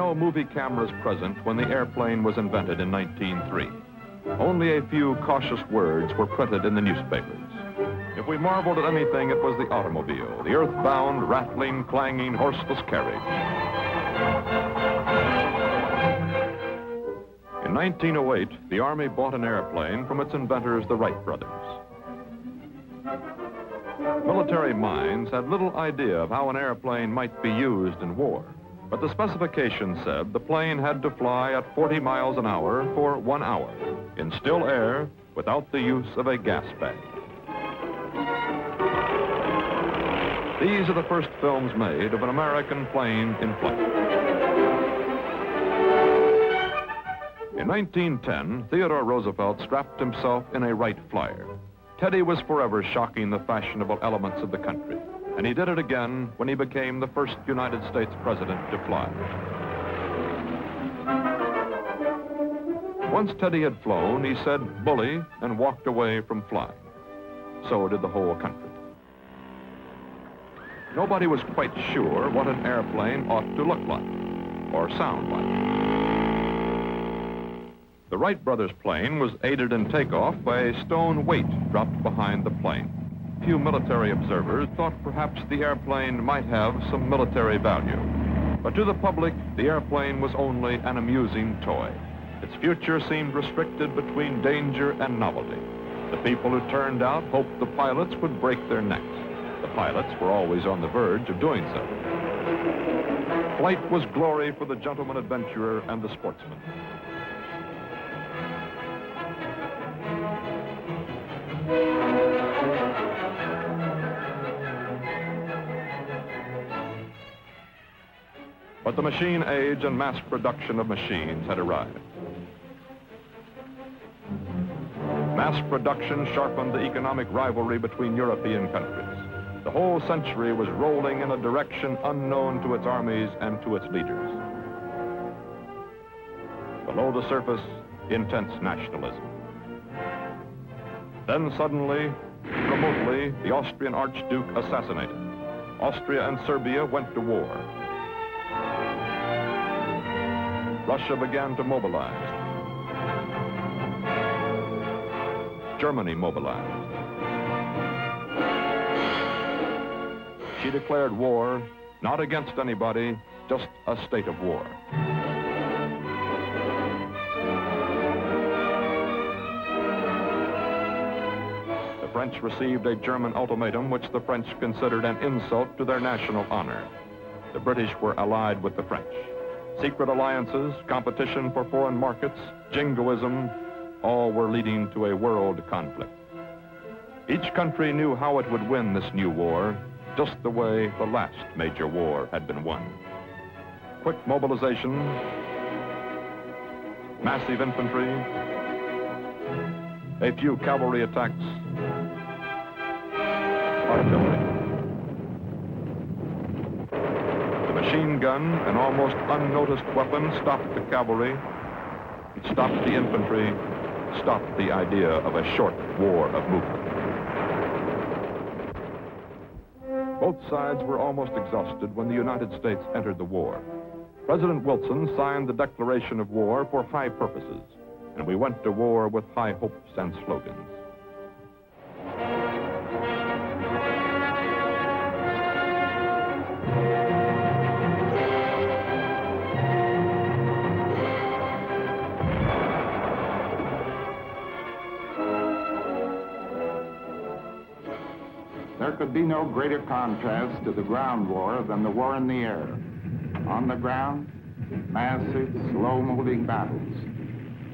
no movie cameras present when the airplane was invented in 1903. Only a few cautious words were printed in the newspapers. If we marveled at anything, it was the automobile, the earthbound, rattling, clanging, horseless carriage. In 1908, the Army bought an airplane from its inventors, the Wright brothers. Military minds had little idea of how an airplane might be used in war, but the specifications said the plane had to fly at 40 miles an hour for 1 hour, in still air, without the use of a gas bag. These are the first films made of an American plane in flight. In 1910, Theodore Roosevelt strapped himself in a Wright Flyer. Teddy was forever shocking the fashionable elements of the country, and he did it again when he became the first United States president to fly. Once Teddy had flown, he said bully and walked away from flying. So did the whole country. Nobody was quite sure what an airplane ought to look like or sound like. The Wright brothers' plane was aided in takeoff by a stone weight dropped behind the plane. Few military observers thought perhaps the airplane might have some military value. But to the public, the airplane was only an amusing toy. Its future seemed restricted between danger and novelty. The people who turned out hoped the pilots would break their necks. The pilots were always on the verge of doing so. Flight was glory for the gentleman adventurer and the sportsman. But the machine age and mass production of machines had arrived. Mass production sharpened the economic rivalry between European countries. The whole century was rolling in a direction unknown to its armies and to its leaders. Below the surface, intense nationalism. Then suddenly, remotely, the Austrian Archduke assassinated. Austria and Serbia went to war. Russia began to mobilize. Germany mobilized. She declared war, not against anybody, just a state of war. The French received a German ultimatum which the French considered an insult to their national honor. The British were allied with the French. Secret alliances, competition for foreign markets, jingoism, all were leading to a world conflict. Each country knew how it would win this new war, just the way the last major war had been won. Quick mobilization, massive infantry, a few cavalry attacks, artillery. The machine gun, an almost unnoticed weapon, stopped the cavalry. It stopped the infantry, stopped the idea of a short war of movement. Both sides were almost exhausted when the United States entered the war. President Wilson signed the declaration of war for high purposes, and we went to war with high hopes and slogans. There could be no greater contrast to the ground war than the war in the air. On the ground, massive, slow-moving battles.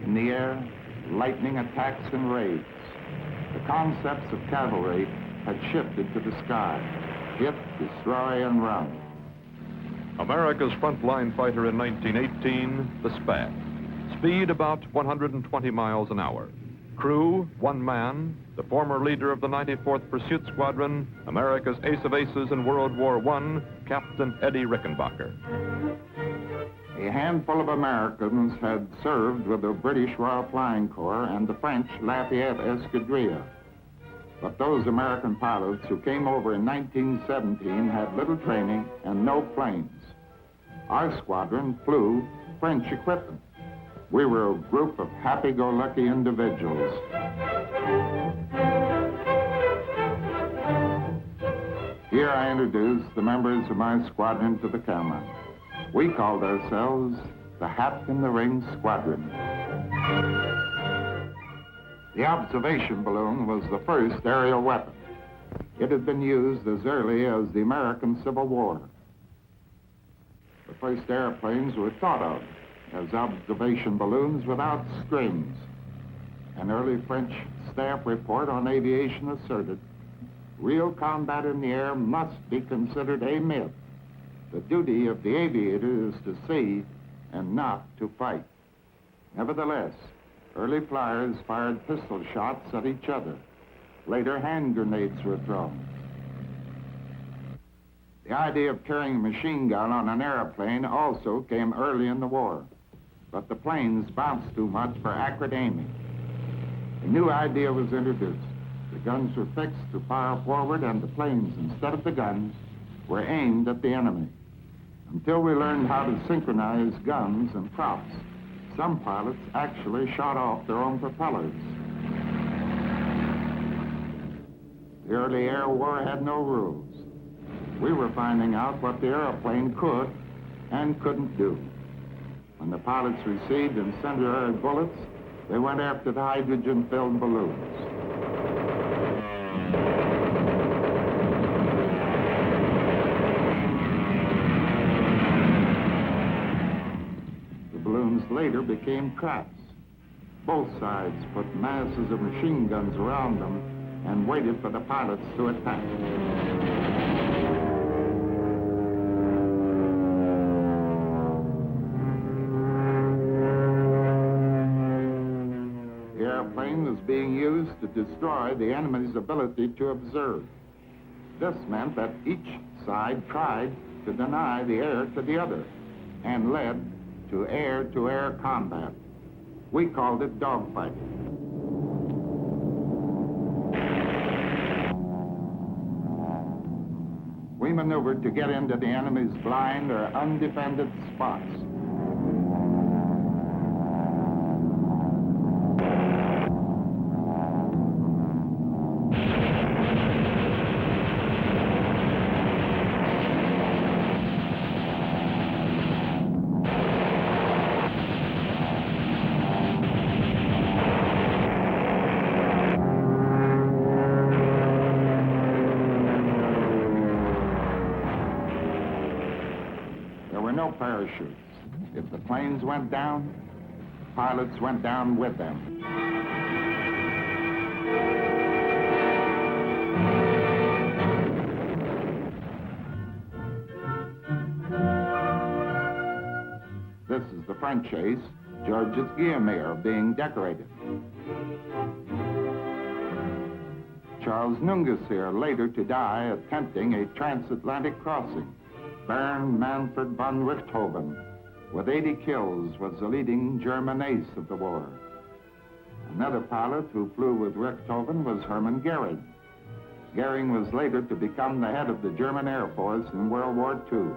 In the air, lightning attacks and raids. The concepts of cavalry had shifted to the sky. Hit, destroy, and run. America's frontline fighter in 1918, the Spad. Speed about 120 miles an hour. Crew, one man, the former leader of the 94th Pursuit Squadron, America's ace of aces in World War I, Captain Eddie Rickenbacker. A handful of Americans had served with the British Royal Flying Corps and the French Lafayette Escadrille. But those American pilots who came over in 1917 had little training and no planes. Our squadron flew French equipment. We were a group of happy-go-lucky individuals. Here I introduce the members of my squadron to the camera. We called ourselves the Hat in the Ring Squadron. The observation balloon was the first aerial weapon. It had been used as early as the American Civil War. The first airplanes were thought of as observation balloons without strings. An early French staff report on aviation asserted, real combat in the air must be considered a myth. The duty of the aviator is to see and not to fight. Nevertheless, early flyers fired pistol shots at each other. Later, hand grenades were thrown. The idea of carrying a machine gun on an airplane also came early in the war, but the planes bounced too much for accurate aiming. A new idea was introduced. The guns were fixed to fire forward, and the planes, instead of the guns, were aimed at the enemy. Until we learned how to synchronize guns and props, some pilots actually shot off their own propellers. The early air war had no rules. We were finding out what the airplane could and couldn't do. When the pilots received incendiary bullets, they went after the hydrogen-filled balloons. The balloons later became traps. Both sides put masses of machine guns around them and waited for the pilots to attack. The airplane was being used to destroy the enemy's ability to observe. This meant that each side tried to deny the air to the other and led to air-to-air combat. We called it dogfighting. We maneuvered to get into the enemy's blind or undefended spots. No parachutes. If the planes went down, pilots went down with them. This is the French ace, Georges Guillaume, being decorated. Charles Nungas here, later to die attempting a transatlantic crossing. Baron Manfred von Richthofen, with 80 kills, was the leading German ace of the war. Another pilot who flew with Richthofen was Hermann Goering. Goering was later to become the head of the German Air Force in World War II.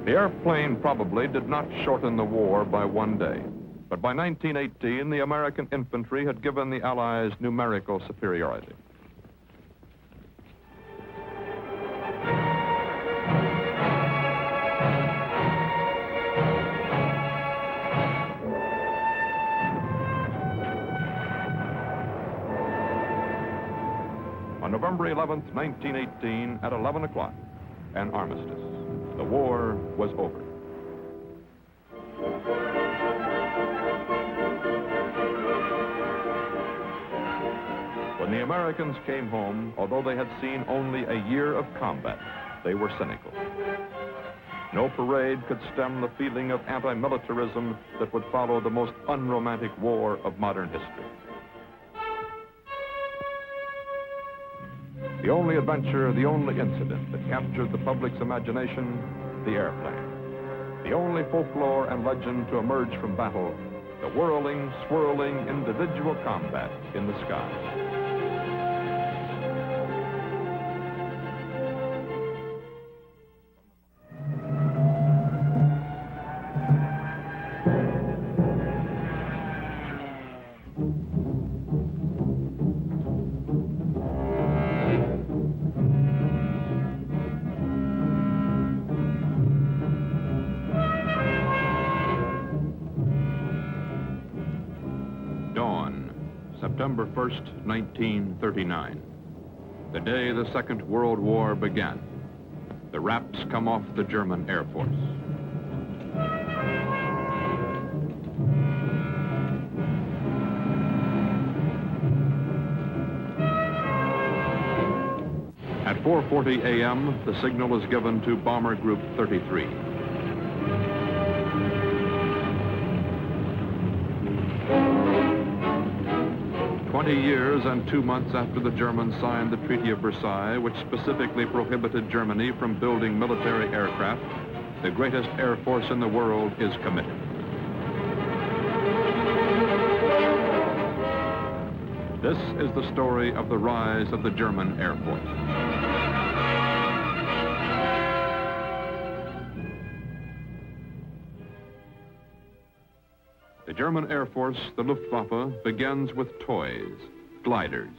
The airplane probably did not shorten the war by one day, but by 1918, the American infantry had given the Allies numerical superiority. On November 11th, 1918, at 11 o'clock, an armistice. The war was over. When the Americans came home, although they had seen only a year of combat, they were cynical. No parade could stem the feeling of anti-militarism that would follow the most unromantic war of modern history. The only adventure, the only incident that captured the public's imagination, the airplane. The only folklore and legend to emerge from battle, the whirling, swirling, individual combat in the sky. September 1st, 1939, the day the Second World War began. The wraps come off the German Air Force. At 4:40 a.m., the signal is given to Bomber Group 33. 20 years and 2 months after the Germans signed the Treaty of Versailles, which specifically prohibited Germany from building military aircraft, the greatest air force in the world is committed. This is the story of the rise of the German Air Force. The German Air Force, the Luftwaffe, begins with toys, gliders.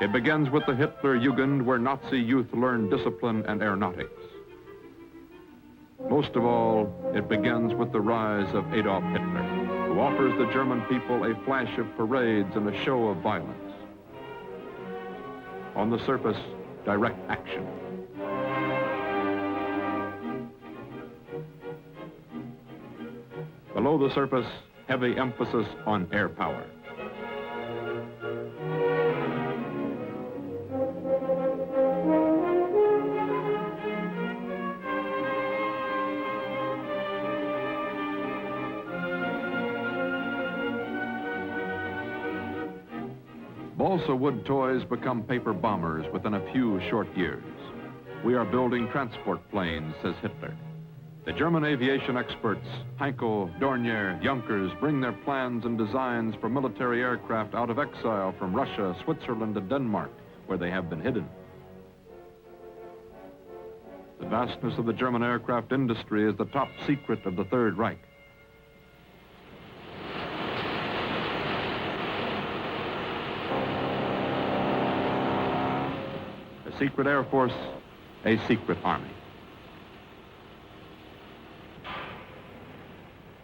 It begins with the Hitler Jugend, where Nazi youth learn discipline and aeronautics. Most of all, it begins with the rise of Adolf Hitler, who offers the German people a flash of parades and a show of violence. On the surface, direct action. Below the surface, heavy emphasis on air power. Balsa wood toys become paper bombers within a few short years. We are building transport planes, says Hitler. The German aviation experts, Heinkel, Dornier, Junkers, bring their plans and designs for military aircraft out of exile from Russia, Switzerland, and Denmark, where they have been hidden. The vastness of the German aircraft industry is the top secret of the Third Reich. A secret Air Force, a secret army.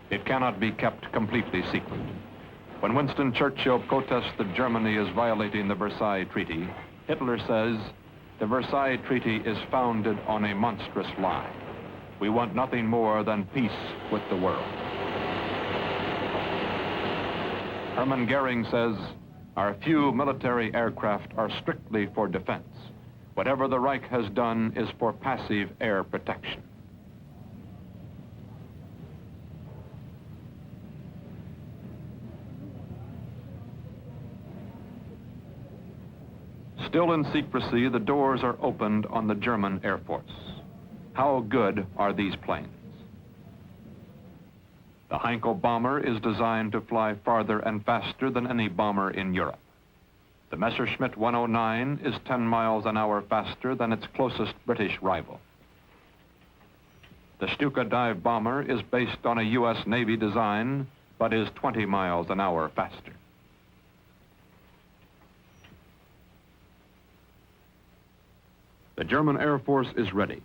It cannot be kept completely secret. When Winston Churchill protests that Germany is violating the Versailles Treaty, Hitler says, the Versailles Treaty is founded on a monstrous lie. We want nothing more than peace with the world. Hermann Goering says, our few military aircraft are strictly for defense. Whatever the Reich has done is for passive air protection. Still in secrecy, the doors are opened on the German Air Force. How good are these planes? The Heinkel bomber is designed to fly farther and faster than any bomber in Europe. The Messerschmitt 109 is 10 miles an hour faster than its closest British rival. The Stuka dive bomber is based on a U.S. Navy design, but is 20 miles an hour faster. The German Air Force is ready.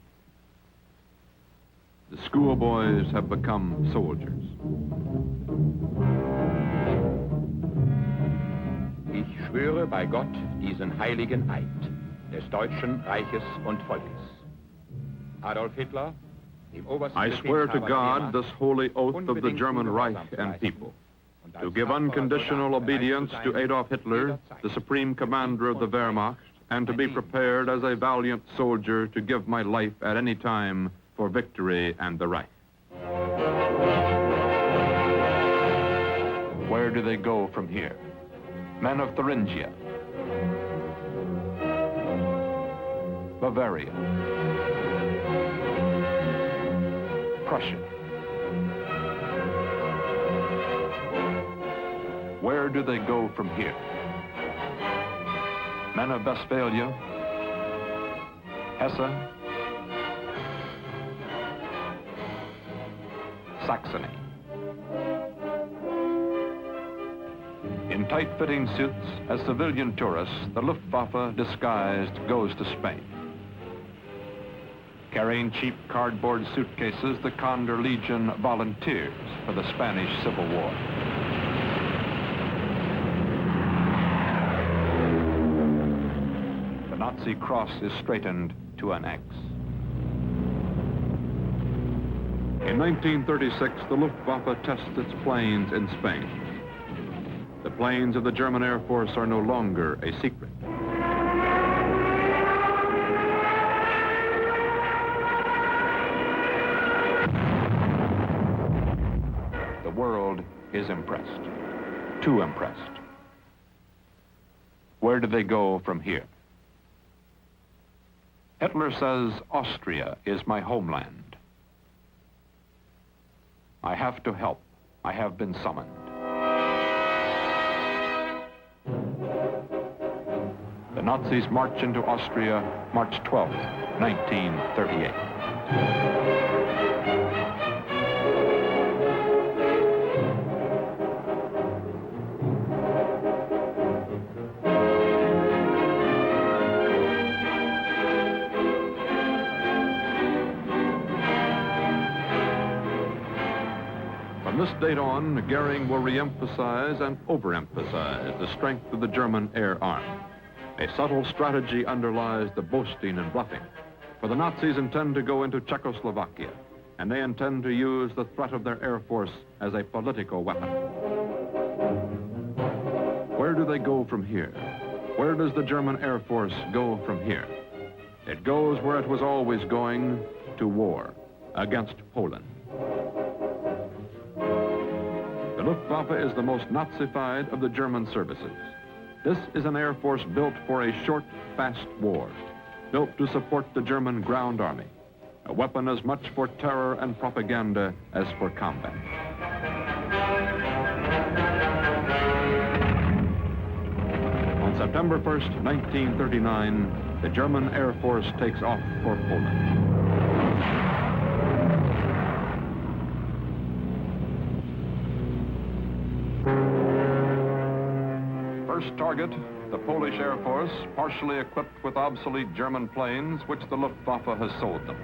The schoolboys have become soldiers. Ich schwöre bei Gott diesen heiligen Eid. des Deutschen Reiches und Volkes. Adolf Hitler, dem obersten I swear to Befehlshaber der God Wehrmacht, this holy oath of the unbedingt German Reich Gehorsam zu and leisten people, und to als give tapferer unconditional Soldat bereit obedience zu to sein, Adolf Hitler, jederzeit the supreme commander of the und frei Wehrmacht, and to be mein Leben prepared as a valiant soldier to give my life at any time for victory and the Reich. Where do they go from here? Men of Thuringia, Bavaria, Prussia. Where do they go from here? Men of Westphalia, Hesse, Saxony. In tight-fitting suits, as civilian tourists, the Luftwaffe, disguised, goes to Spain. Carrying cheap cardboard suitcases, the Condor Legion volunteers for the Spanish Civil War. The Nazi cross is straightened to an X. In 1936, the Luftwaffe tests its planes in Spain. The planes of the German Air Force are no longer a secret. The world is impressed, too impressed. Where do they go from here? Hitler says Austria is my homeland. I have to help. I have been summoned. The Nazis march into Austria March 12, 1938. From this date on, Goering will re-emphasize and overemphasize the strength of the German air arm. A subtle strategy underlies the boasting and bluffing, for the Nazis intend to go into Czechoslovakia, and they intend to use the threat of their air force as a political weapon. Where do they go from here? Where does the German Air Force go from here? It goes where it was always going, to war, against Poland. The Luftwaffe is the most Nazified of the German services. This is an Air Force built for a short, fast war, built to support the German ground army, a weapon as much for terror and propaganda as for combat. On September 1st, 1939, the German Air Force takes off for Poland. First target, the Polish Air Force, partially equipped with obsolete German planes, which the Luftwaffe has sold them.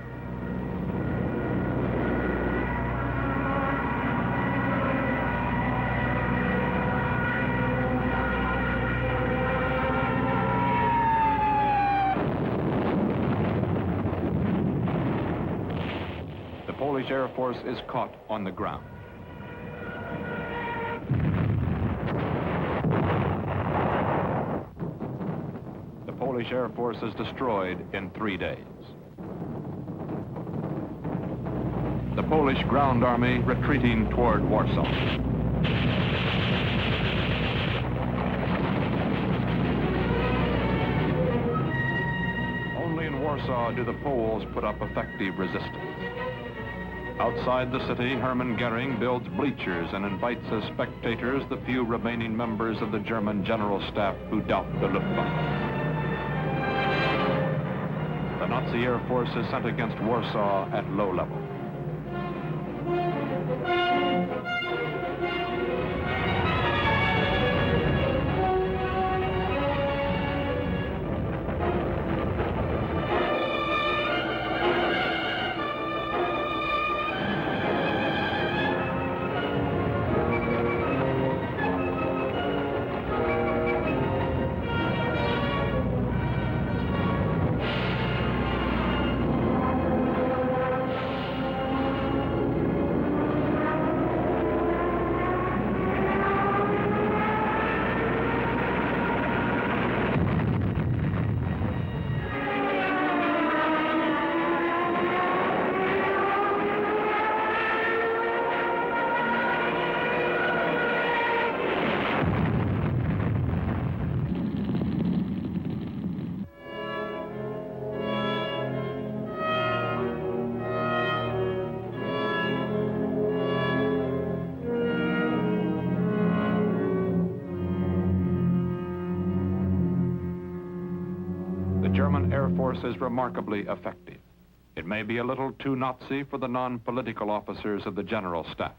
The Polish Air Force is caught on the ground. The Polish Air Force is destroyed in 3 days. The Polish ground army retreating toward Warsaw. Only in Warsaw do the Poles put up effective resistance. Outside the city, Hermann Goering builds bleachers and invites as spectators the few remaining members of the German General Staff who doubt the Luftwaffe. The Nazi Air Force is sent against Warsaw at low level. force is remarkably effective. It may be a little too Nazi for the non-political officers of the General Staff,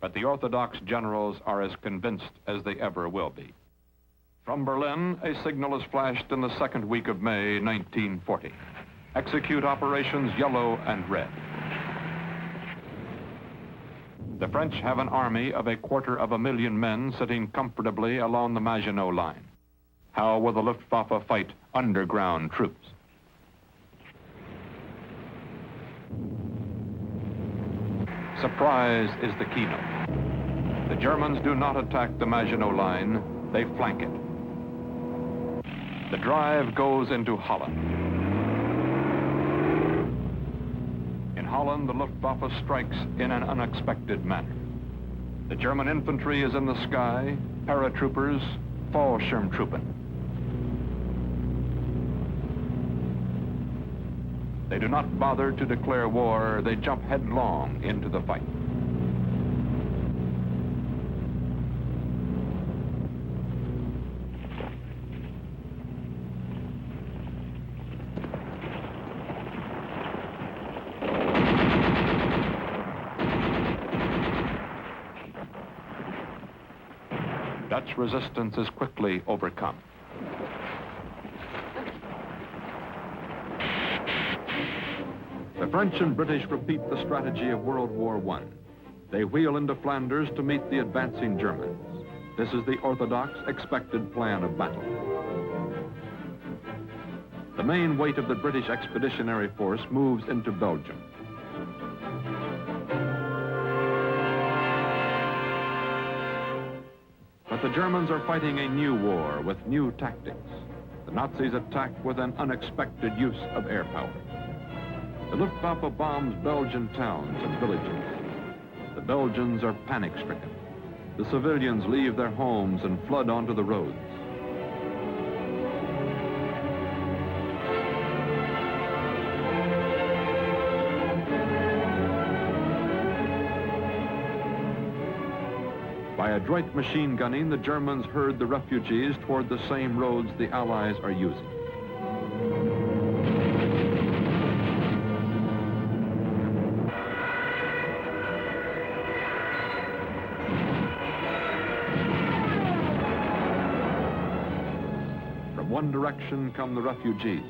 but the Orthodox generals are as convinced as they ever will be. From Berlin, a signal is flashed in the second week of May, 1940. Execute operations Yellow and Red. The French have an army of 250,000 men sitting comfortably along the Maginot Line. How will the Luftwaffe fight underground troops? Surprise is the keynote. The Germans do not attack the Maginot Line, they flank it. The drive goes into Holland. In Holland, the Luftwaffe strikes in an unexpected manner. The German infantry is in the sky, paratroopers, Fallschirmtruppen. They do not bother to declare war, they jump headlong into the fight. Dutch resistance is quickly overcome. The French and British repeat the strategy of World War I. They wheel into Flanders to meet the advancing Germans. This is the orthodox, expected plan of battle. The main weight of the British Expeditionary Force moves into Belgium. But the Germans are fighting a new war with new tactics. The Nazis attack with an unexpected use of air power. The Luftwaffe bombs Belgian towns and villages. The Belgians are panic-stricken. The civilians leave their homes and flood onto the roads. By adroit machine gunning, the Germans herd the refugees toward the same roads the Allies are using. From one direction come the refugees.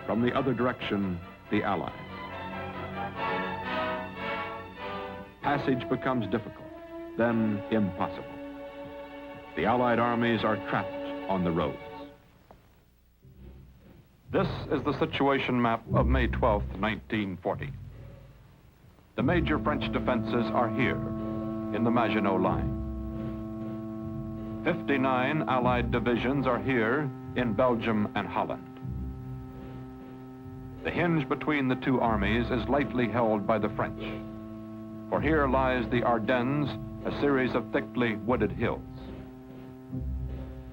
From the other direction, the Allies. Passage becomes difficult, then impossible. The Allied armies are trapped on the roads. This is the situation map of May 12th, 1940. The major French defenses are here, in the Maginot Line. 59 Allied divisions are here in Belgium and Holland. The hinge between the two armies is lightly held by the French. For here lies the Ardennes, a series of thickly wooded hills.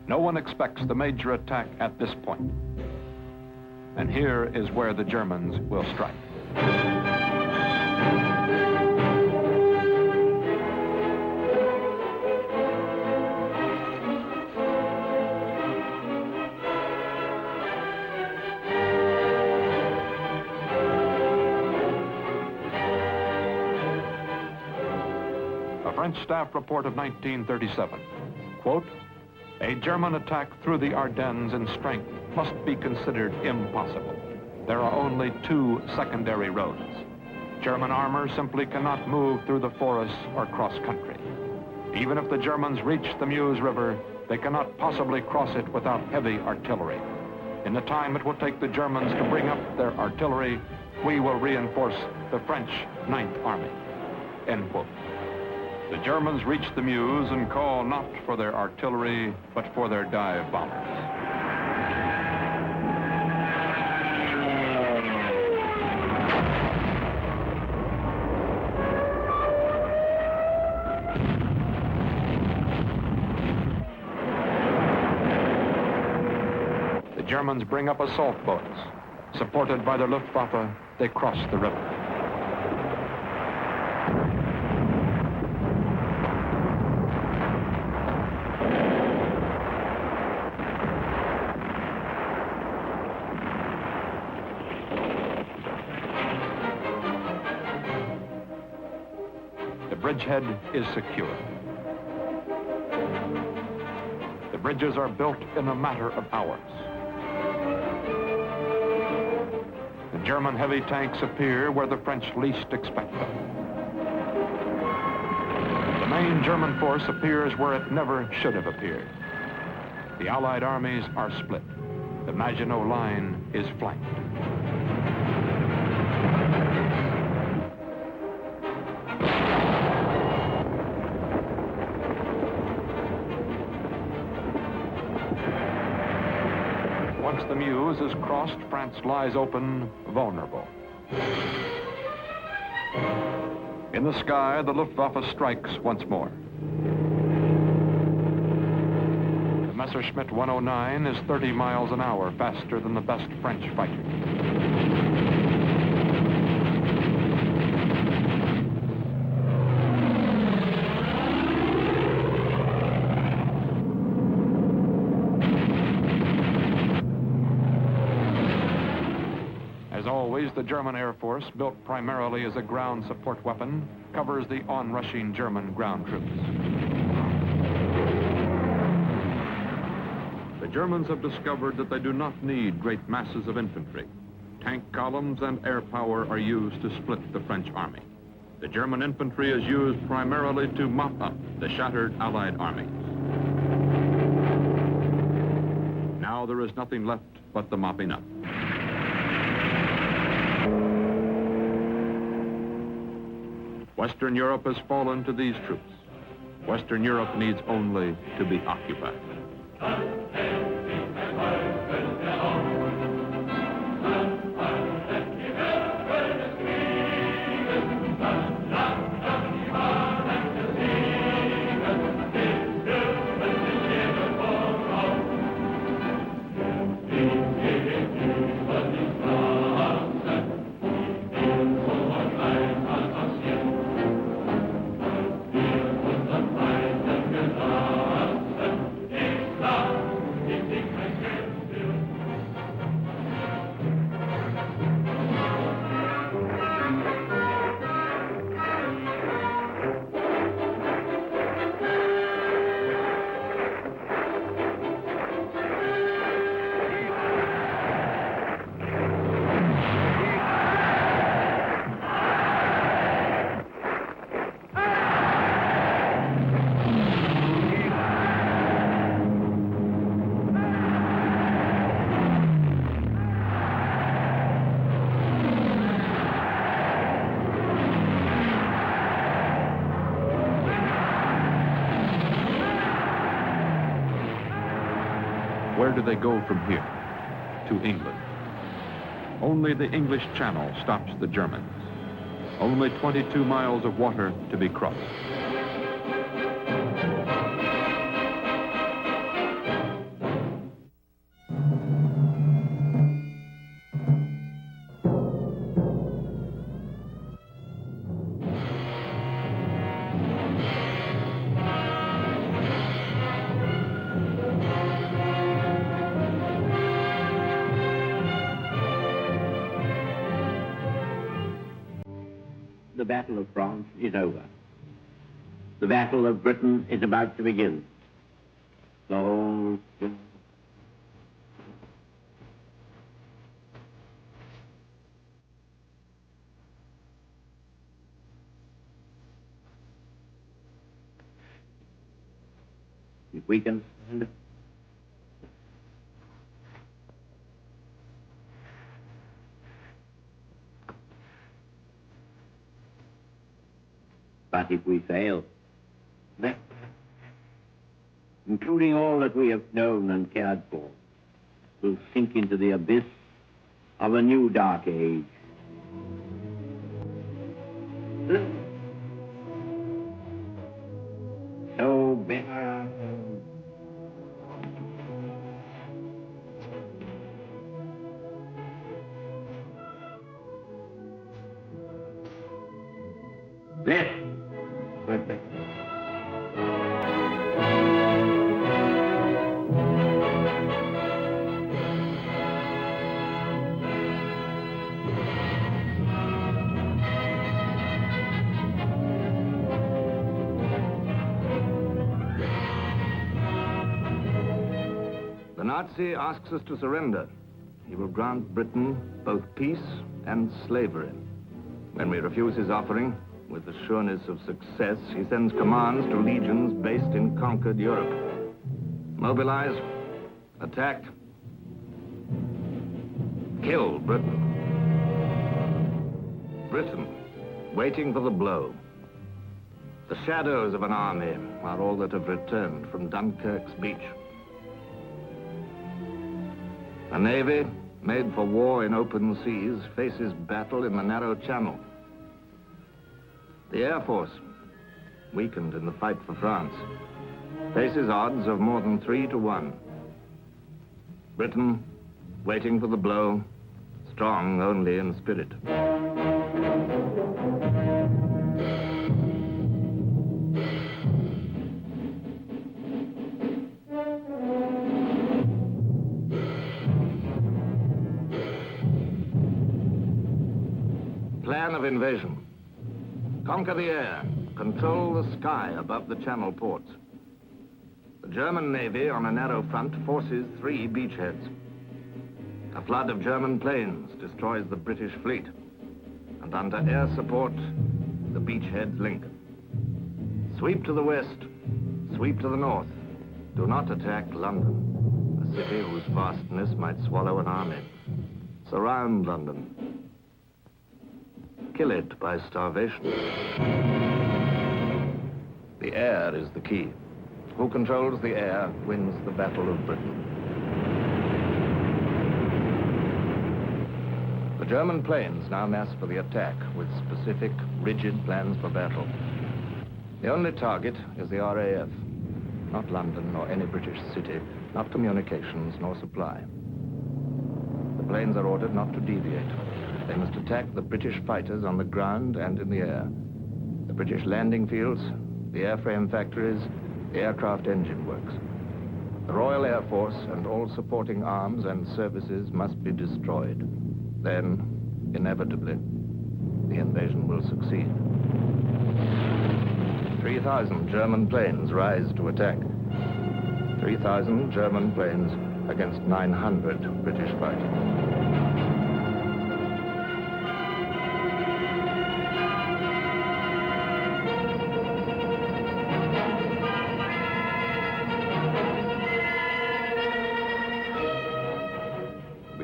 No one expects the major attack at this point. And here is where the Germans will strike. French staff report of 1937, quote, "A German attack through the Ardennes in strength must be considered impossible. There are only two secondary roads. German armor simply cannot move through the forests or cross country. Even if the Germans reach the Meuse River, they cannot possibly cross it without heavy artillery. In the time it will take the Germans to bring up their artillery, we will reinforce the French Ninth Army," end quote. The Germans reach the Meuse and call not for their artillery, but for their dive bombers. The Germans bring up assault boats. Supported by the Luftwaffe, they cross the river. bridgehead is secure. The bridges are built in a matter of hours. The German heavy tanks appear where the French least expect them. The main German force appears where it never should have appeared. The Allied armies are split. The Maginot Line is flanked. Once the Meuse is crossed, France lies open, vulnerable. In the sky, the Luftwaffe strikes once more. The Messerschmitt 109 is 30 miles an hour faster than the best French fighter. As always, the German Air Force, built primarily as a ground support weapon, covers the onrushing German ground troops. The Germans have discovered that they do not need great masses of infantry. Tank columns and air power are used to split the French army. The German infantry is used primarily to mop up the shattered Allied armies. Now there is nothing left but the mopping up. Western Europe has fallen to these troops. Western Europe needs only to be occupied. Where do they go from here? To England. Only the English Channel stops the Germans. Only 22 miles of water to be crossed. The Battle of France is over. The Battle of Britain is about to begin. The whole... If we can... But if we fail, that, including all that we have known and cared for, will sink into the abyss of a new dark age. So better... Yes. Perfect. Nazi asks us to surrender. He will grant Britain both peace and slavery. When we refuse his offering, with the sureness of success, he sends commands to legions based in conquered Europe. Mobilize, attack, kill Britain. Britain, waiting for the blow. The shadows of an army are all that have returned from Dunkirk's beach. A navy made for war in open seas faces battle in the narrow channel. The Air Force, weakened in the fight for France, faces odds of more than 3 to 1. Britain, waiting for the blow, strong only in spirit. Plan of invasion. Conquer the air. Control the sky above the channel ports. The German Navy on a narrow front forces 3 beachheads. A flood of German planes destroys the British fleet. And under air support, the beachheads link. Sweep to the west. Sweep to the north. Do not attack London, a city whose vastness might swallow an army. Surround London. Kill it by starvation. The air is the key. Who controls the air wins the Battle of Britain. The German planes now mass for the attack with specific, rigid plans for battle. The only target is the RAF, not London nor any British city, not communications nor supply. The planes are ordered not to deviate. They must attack the British fighters on the ground and in the air. The British landing fields, the airframe factories, the aircraft engine works. The Royal Air Force and all supporting arms and services must be destroyed. Then, inevitably, the invasion will succeed. 3,000 German planes rise to attack. 3,000 German planes against 900 British fighters.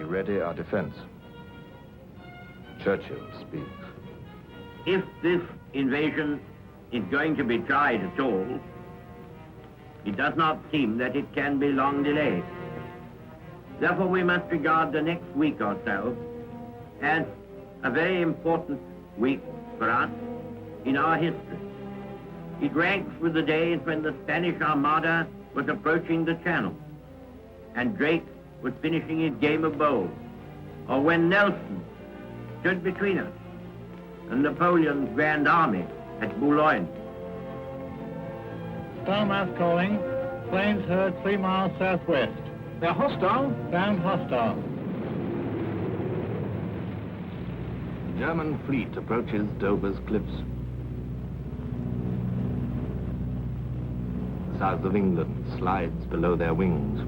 Ready our defense. Churchill speaks. If this invasion is going to be tried at all, it does not seem that it can be long delayed. Therefore, we must regard the next week or so as a very important week for us in our history. It ranks with the days when the Spanish Armada was approaching the Channel and Drake was finishing his game of bowls, or when Nelson stood between us and Napoleon's Grand Army at Boulogne. Starmouth calling. Planes heard 3 miles southwest. They're hostile? Found hostile. The German fleet approaches Dover's cliffs. The south of England slides below their wings.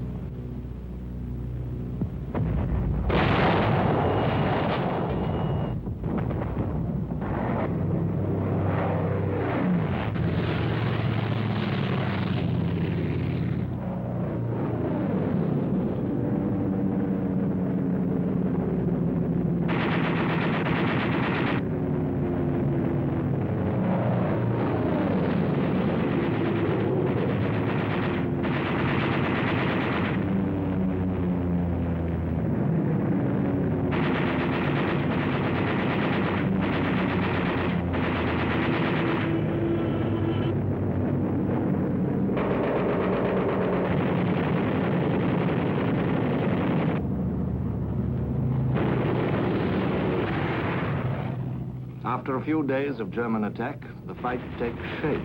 After a few days of German attack, the fight takes shape.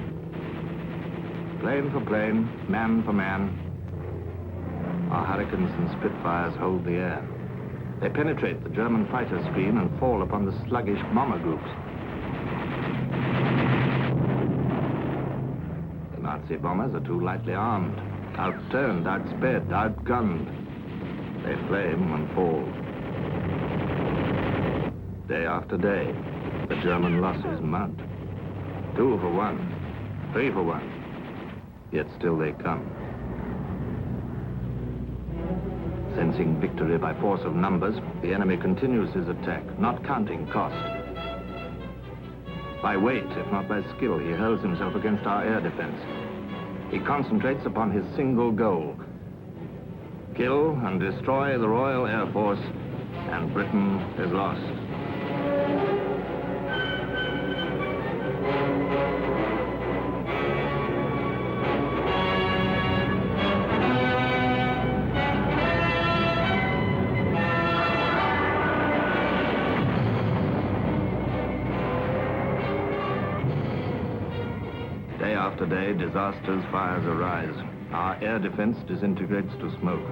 Plane for plane, man for man, our Hurricanes and Spitfires hold the air. They penetrate the German fighter screen and fall upon the sluggish bomber groups. The Nazi bombers are too lightly armed, outturned, outsped, outgunned. They flame and fall. Day after day, the German losses mount. 2 for 1, 3 for 1, yet still they come. Sensing victory by force of numbers, the enemy continues his attack, not counting cost. By weight, if not by skill, he hurls himself against our air defense. He concentrates upon his single goal: kill and destroy the Royal Air Force, and Britain is lost. Day after day, disasters, fires arise. Our air defense disintegrates to smoke.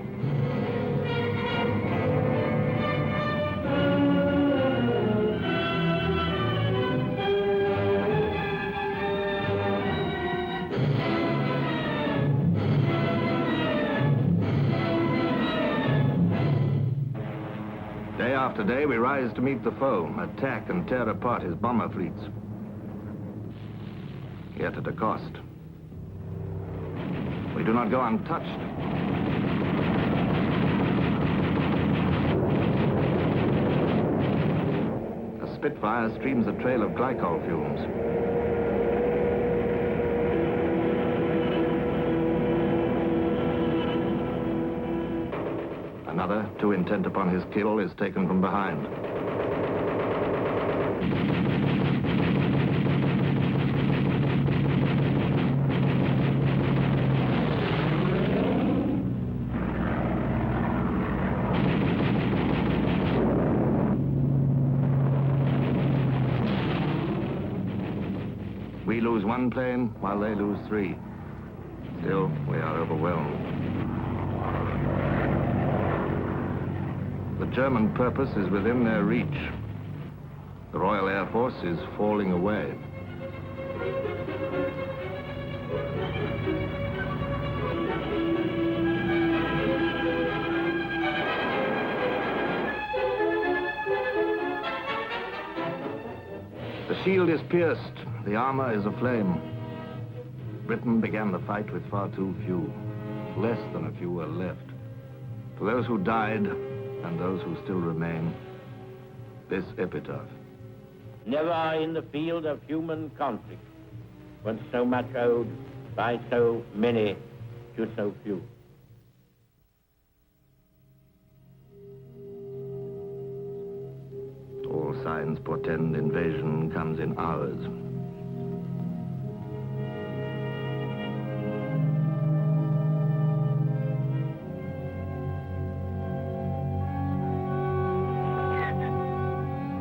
Day after day, we rise to meet the foe, attack and tear apart his bomber fleets. Yet at a cost. We do not go untouched. A Spitfire streams a trail of glycol fumes. Another, too intent upon his kill, is taken from behind. We lose 1 plane while they lose 3. Still, we are overwhelmed. The German purpose is within their reach. The Royal Air Force is falling away. The shield is pierced. The armor is aflame. Britain began the fight with far too few. Less than a few were left. For those who died and those who still remain, this epitaph. Never in the field of human conflict was so much owed by so many to so few. All signs portend invasion comes in hours.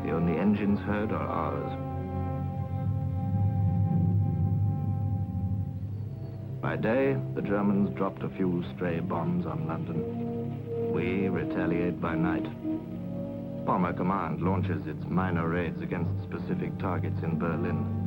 The only engines heard are ours. By day, the Germans dropped a few stray bombs on London. We retaliate by night. Bomber Command launches its minor raids against specific targets in Berlin.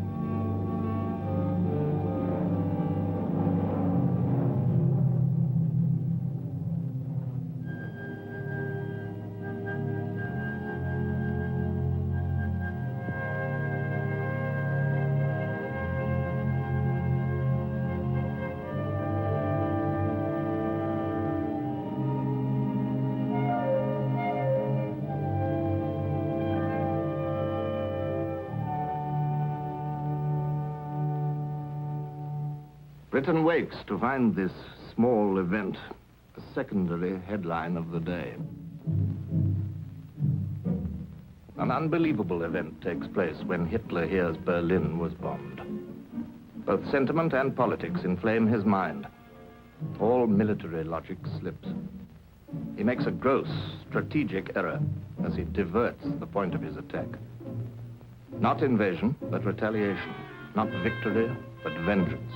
Britain wakes to find this small event a secondary headline of the day. An unbelievable event takes place when Hitler hears Berlin was bombed. Both sentiment and politics inflame his mind. All military logic slips. He makes a gross strategic error as he diverts the point of his attack. Not invasion, but retaliation. Not victory, but vengeance.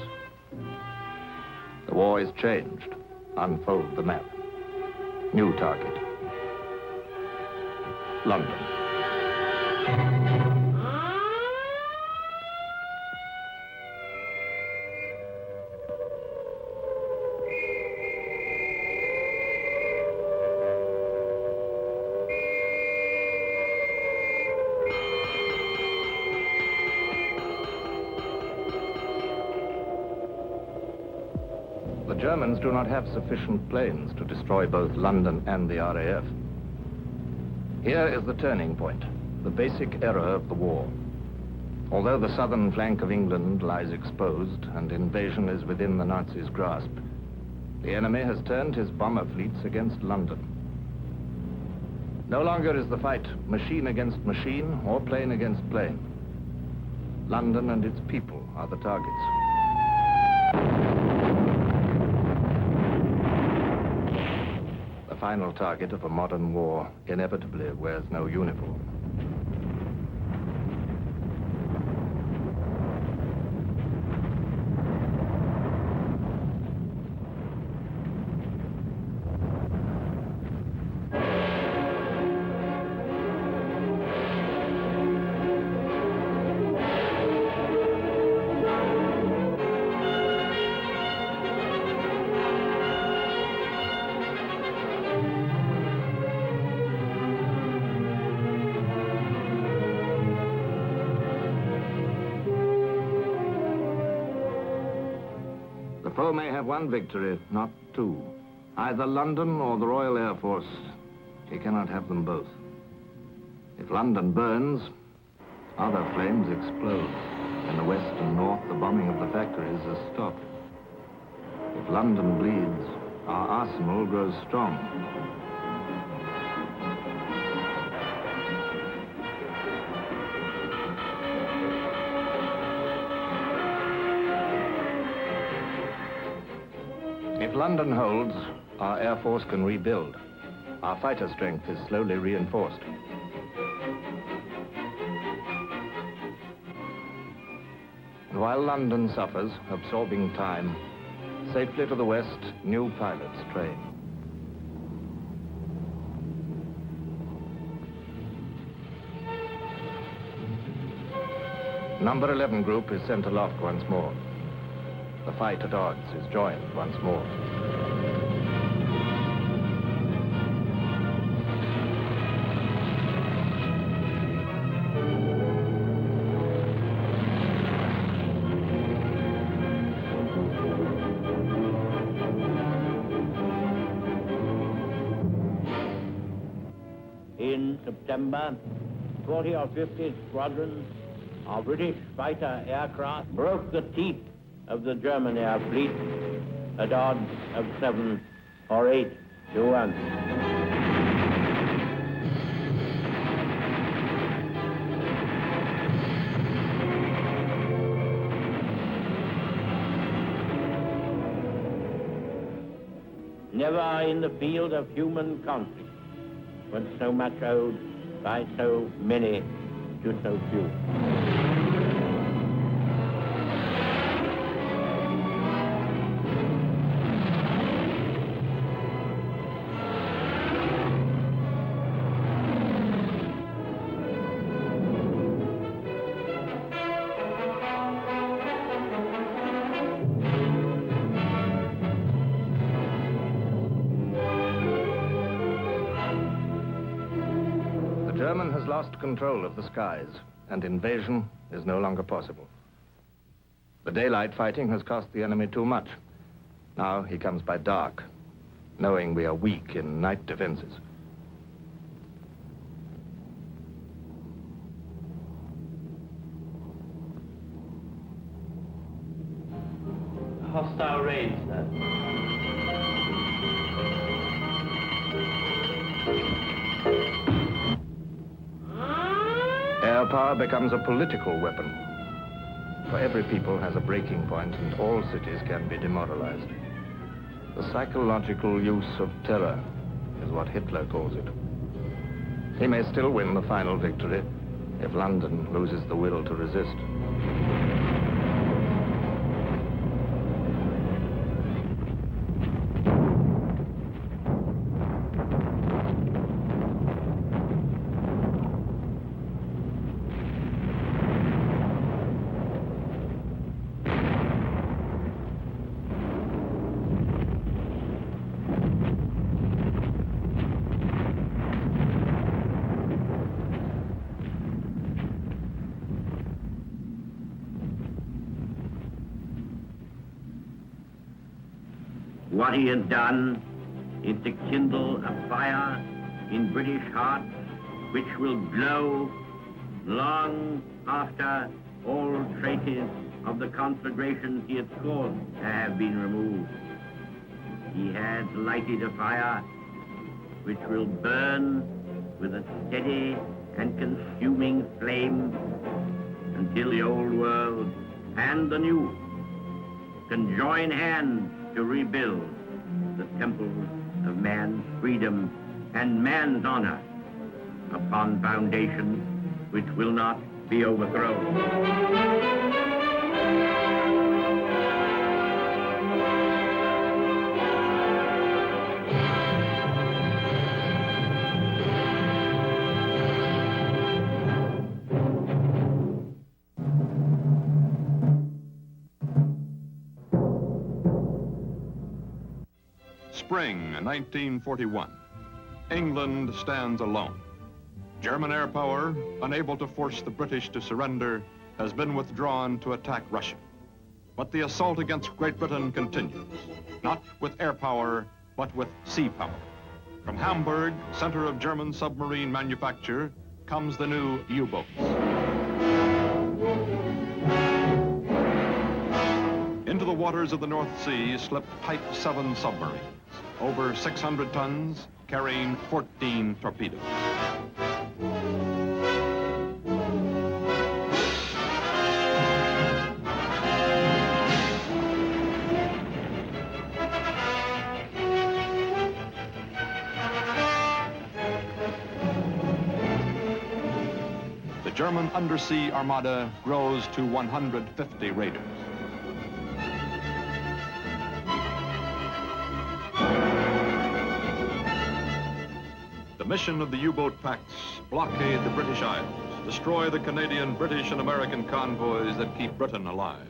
The war is changed. Unfold the map. New target. London. Germans do not have sufficient planes to destroy both London and the RAF. Here is the turning point, the basic error of the war. Although the southern flank of England lies exposed and invasion is within the Nazis' grasp, the enemy has turned his bomber fleets against London. No longer is the fight machine against machine or plane against plane. London and its people are the targets. The final target of a modern war inevitably wears no uniform. The foe may have one victory, not two. Either London or the Royal Air Force. He cannot have them both. If London burns, other flames explode. In the west and north, the bombing of the factories is stopped. If London bleeds, our arsenal grows strong. If London holds, our Air Force can rebuild. Our fighter strength is slowly reinforced. And while London suffers, absorbing time, safely to the west, new pilots train. Number 11 group is sent aloft once more. The fight at odds is joined once more. In September, 40 or 50 squadrons of British fighter aircraft broke the teeth of the German air fleet at odds of 7 or 8 to 1. Never in the field of human conflict was so much owed by so many to so few. German has lost control of the skies, and invasion is no longer possible. The daylight fighting has cost the enemy too much. Now he comes by dark, knowing we are weak in night defenses. Hostile raids, sir. Air power becomes a political weapon. For every people has a breaking point, and all cities can be demoralized. The psychological use of terror is what Hitler calls it. He may still win the final victory if London loses the will to resist. What he has done is to kindle a fire in British hearts which will glow long after all traces of the conflagrations he has caused have been removed. He has lighted a fire which will burn with a steady and consuming flame until the old world and the new can join hands to rebuild the temples of man's freedom and man's honor upon foundations which will not be overthrown. Spring 1941. England stands alone. German air power, unable to force the British to surrender, has been withdrawn to attack Russia. But the assault against Great Britain continues, not with air power, but with sea power. From Hamburg, center of German submarine manufacture, comes the new U-boats. Into the waters of the North Sea slip Type 7 submarines, over 600 tons, carrying 14 torpedoes. The German undersea armada grows to 150 raiders. The mission of the U-boat pacts: blockade the British Isles, destroy the Canadian, British, and American convoys that keep Britain alive.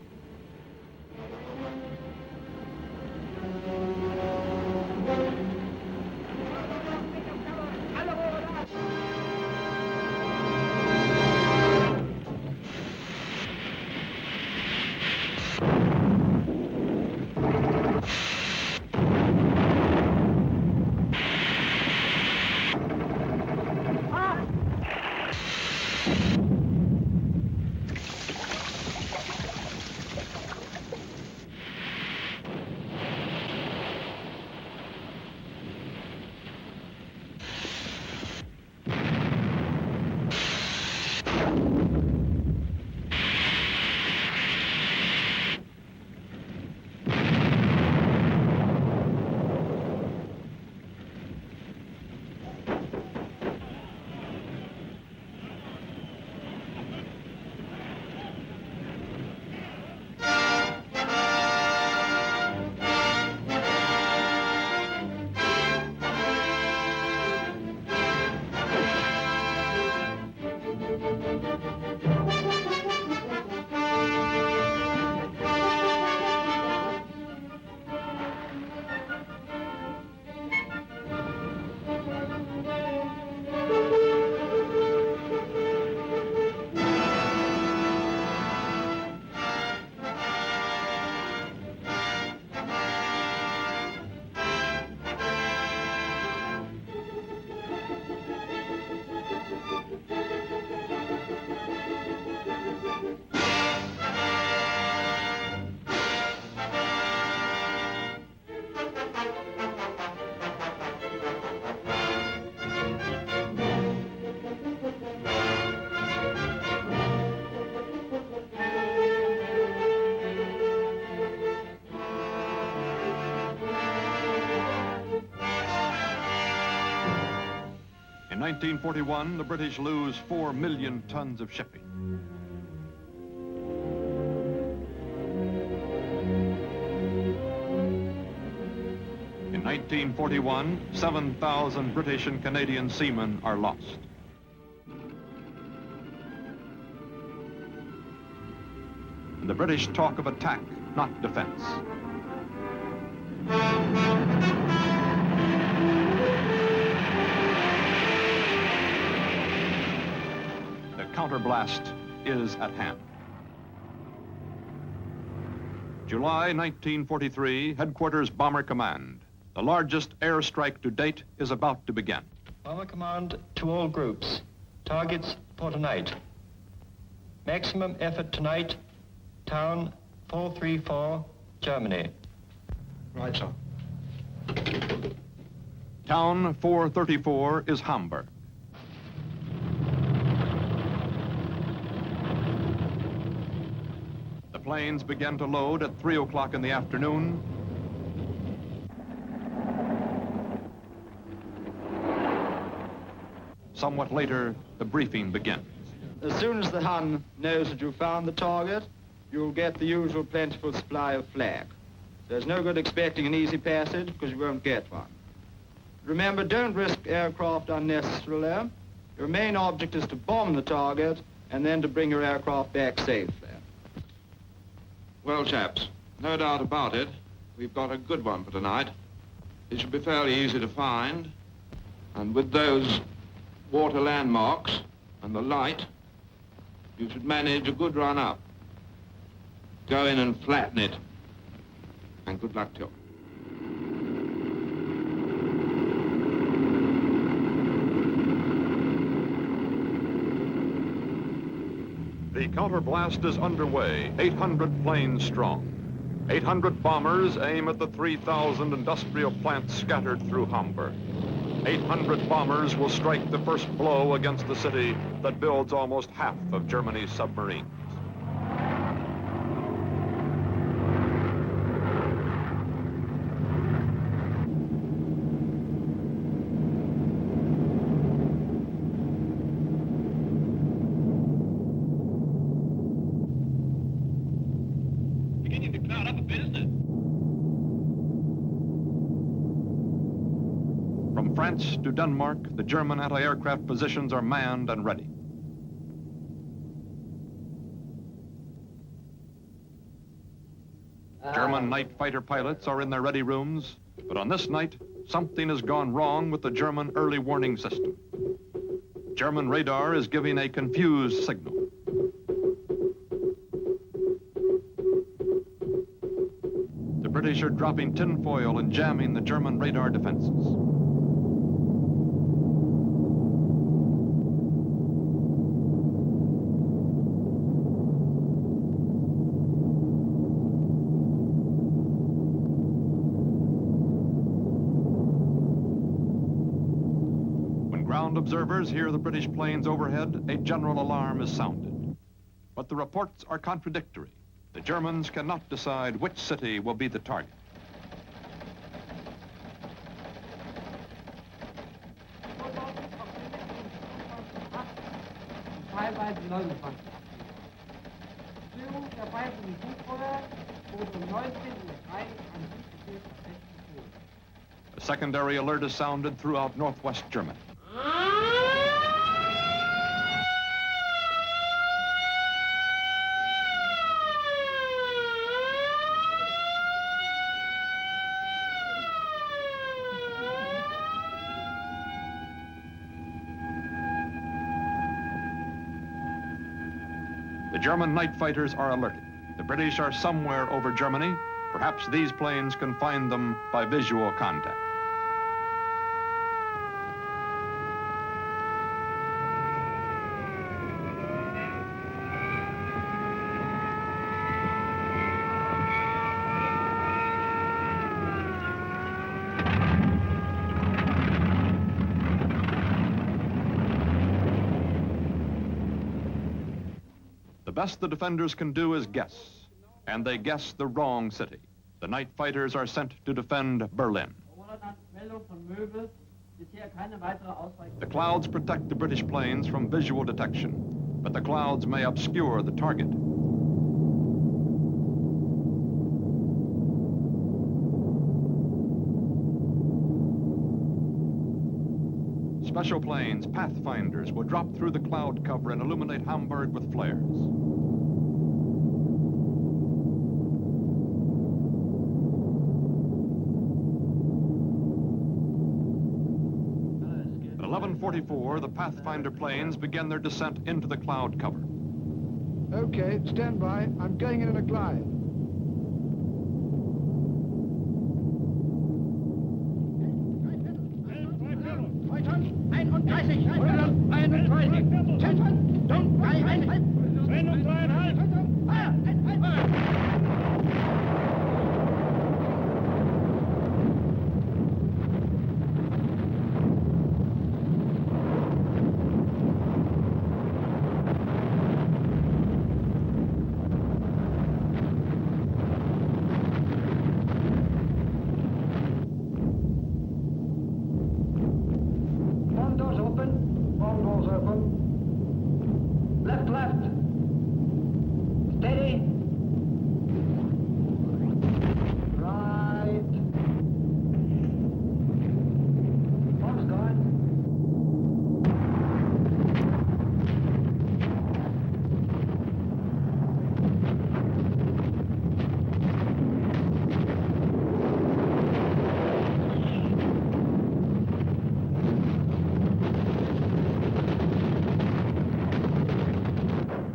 In 1941, the British lose 4 million tons of shipping. In 1941, 7,000 British and Canadian seamen are lost. The British talk of attack, not defense. The counterblast is at hand. July 1943, Headquarters Bomber Command. The largest airstrike to date is about to begin. Bomber Command to all groups. Targets for tonight. Maximum effort tonight. Town 434, Germany. Right, sir. Town 434 is Hamburg. The planes began to load at 3 o'clock in the afternoon. Somewhat later, the briefing begins. As soon as the Hun knows that you've found the target, you'll get the usual plentiful supply of flak. There's no good expecting an easy passage because you won't get one. Remember, don't risk aircraft unnecessarily. Your main object is to bomb the target and then to bring your aircraft back safely. Well, chaps, no doubt about it. We've got a good one for tonight. It should be fairly easy to find. And with those water landmarks and the light, you should manage a good run up. Go in and flatten it. And good luck to you. The counterblast is underway, 800 planes strong. 800 bombers aim at the 3,000 industrial plants scattered through Hamburg. 800 bombers will strike the first blow against the city that builds almost half of Germany's submarines. Beginning to cloud up a bit, isn't it? From France to Denmark, the German anti-aircraft positions are manned and ready. German night fighter pilots are in their ready rooms, but on this night, something has gone wrong with the German early warning system. German radar is giving a confused signal. The British are dropping tinfoil and jamming the German radar defenses. Observers hear the British planes overhead, a general alarm is sounded. But the reports are contradictory. The Germans cannot decide which city will be the target. A secondary alert is sounded throughout northwest Germany. The German night fighters are alerted. The British are somewhere over Germany. Perhaps these planes can find them by visual contact. The best the defenders can do is guess, and they guess the wrong city. The night fighters are sent to defend Berlin. The clouds protect the British planes from visual detection, but the clouds may obscure the target. Special planes, Pathfinders, will drop through the cloud cover and illuminate Hamburg with flares. At 11:44, the Pathfinder planes begin their descent into the cloud cover. Okay, stand by. I'm going in a glide. One door's open. One door's open. Left, left. Steady. Right. One's gone.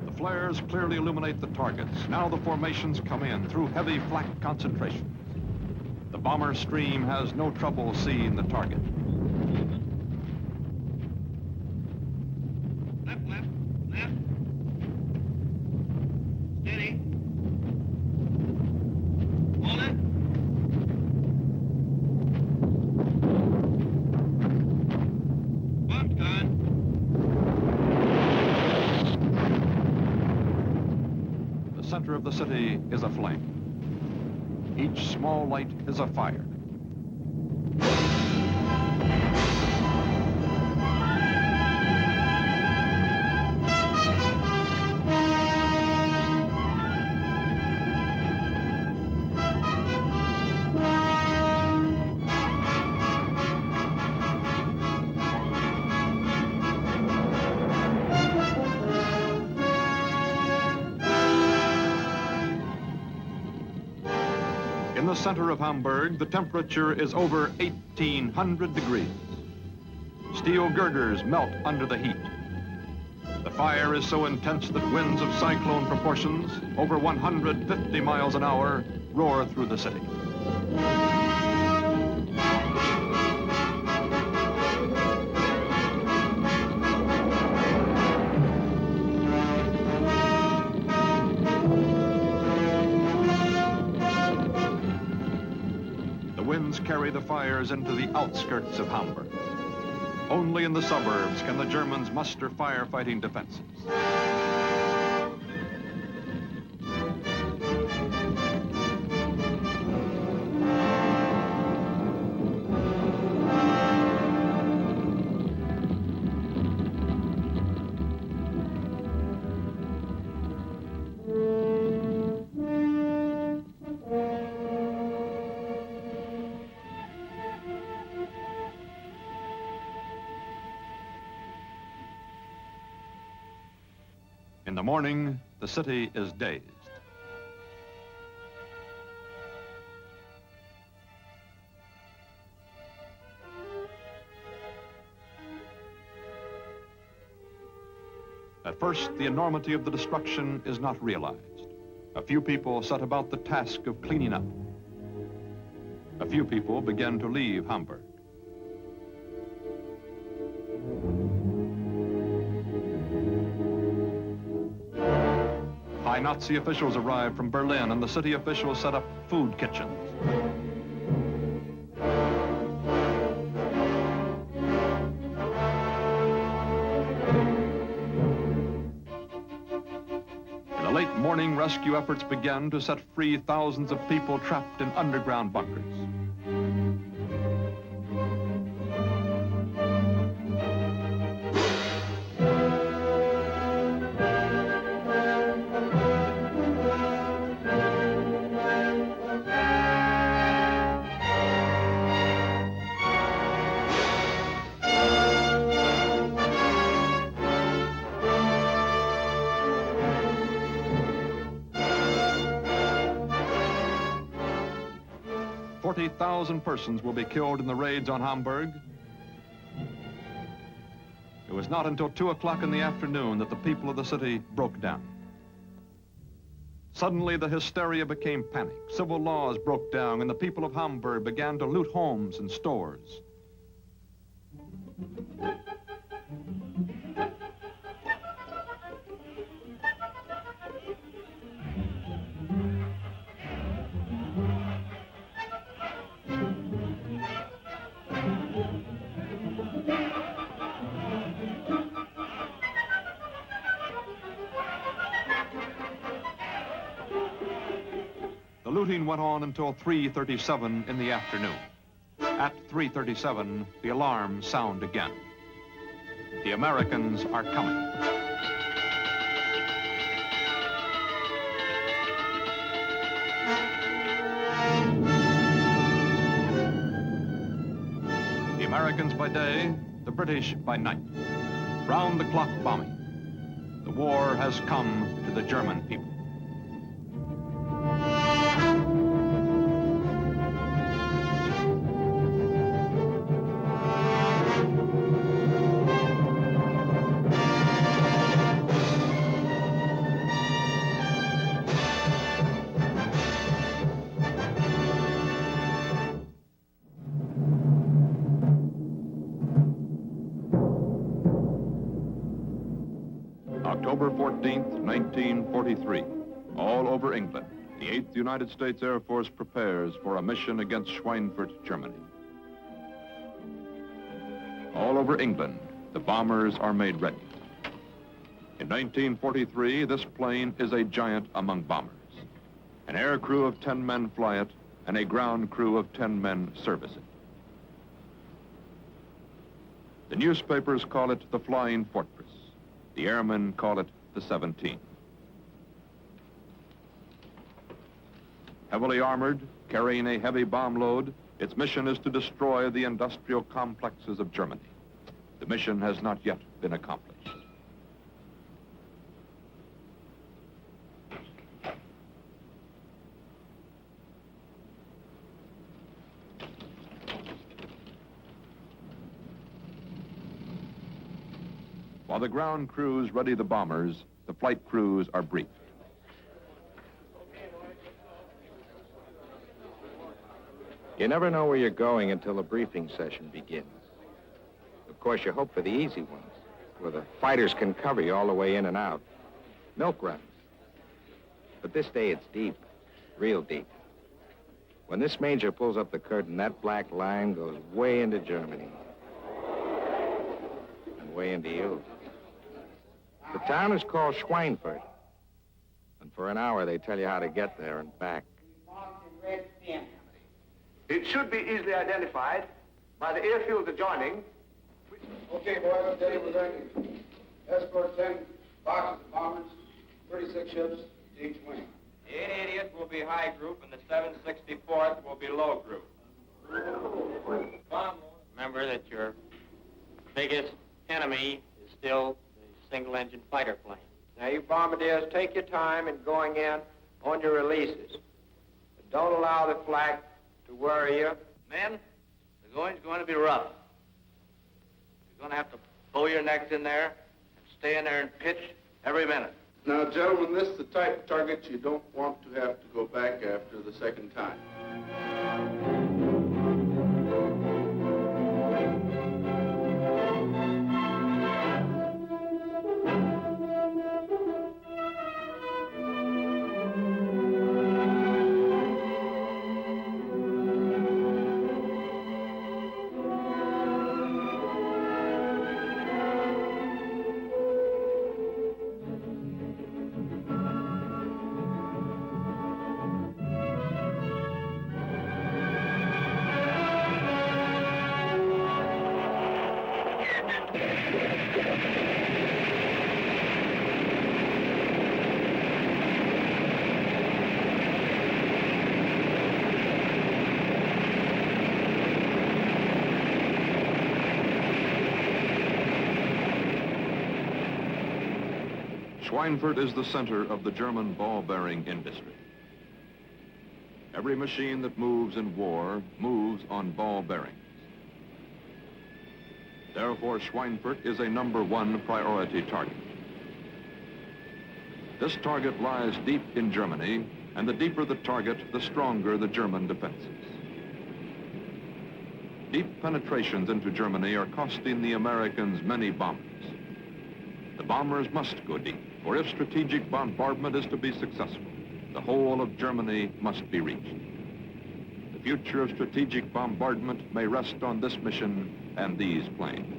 The flares clearly illuminate the targets. Now the formations come in through heavy flak concentrations. The bomber stream has no trouble seeing the target. Left, left, left. Steady. Hold it. One's gone. The center of the city is aflame. Each small light is a fire. In the center of Hamburg, the temperature is over 1,800 degrees. Steel girders melt under the heat. The fire is so intense that winds of cyclone proportions, over 150 miles an hour, roar through the city. The winds carry the fires into the outskirts of Hamburg. Only in the suburbs can the Germans muster firefighting defenses. In the morning, the city is dazed. At first, the enormity of the destruction is not realized. A few people set about the task of cleaning up. A few people begin to leave Hamburg. High Nazi officials arrived from Berlin, and the city officials set up food kitchens. In the late morning, rescue efforts began to set free thousands of people trapped in underground bunkers. "40,000 persons will be killed in the raids on Hamburg." It was not until 2 o'clock in the afternoon that the people of the city broke down. Suddenly, the hysteria became panic. Civil laws broke down, and the people of Hamburg began to loot homes and stores. shooting went on until 3:37 in the afternoon. At 3:37, the alarms sound again. The Americans are coming. The Americans by day, the British by night. Round-the-clock bombing. The war has come to the German people. October 14th, 1943. All over England, the 8th United States Air Force prepares for a mission against Schweinfurt, Germany. All over England, the bombers are made ready. In 1943, this plane is a giant among bombers. An air crew of 10 men fly it, and a ground crew of 10 men service it. The newspapers call it the Flying Fortress. The airmen call it the 17. Heavily armored, carrying a heavy bomb load, its mission is to destroy the industrial complexes of Germany. The mission has not yet been accomplished. While the ground crews ready the bombers, the flight crews are briefed. You never know where you're going until the briefing session begins. Of course, you hope for the easy ones, where the fighters can cover you all the way in and out. Milk runs. But this day it's deep, real deep. When this major pulls up the curtain, that black line goes way into Germany. And way into you. The town is called Schweinfurt. And for an hour, they tell you how to get there and back. It should be easily identified by the airfield adjoining. Okay, boys, I'll tell you we're going to escort 10 boxes of bombers, 36 ships to each wing. The 880th will be high group, and the 764th will be low group. Remember that your biggest enemy is still the single-engine fighter plane. Now, you bombardiers, take your time in going in on your releases. But don't allow the flak to worry you. Men, the going's going to be rough. You're going to have to pull your necks in there and stay in there and pitch every minute. Now, gentlemen, this is the type of target you don't want to have to go back after the second time. Schweinfurt is the center of the German ball-bearing industry. Every machine that moves in war moves on ball bearings. Therefore, Schweinfurt is a #1 priority target. This target lies deep in Germany, and the deeper the target, the stronger the German defenses. Deep penetrations into Germany are costing the Americans many bombers. The bombers must go deep, for if strategic bombardment is to be successful, the whole of Germany must be reached. The future of strategic bombardment may rest on this mission and these planes.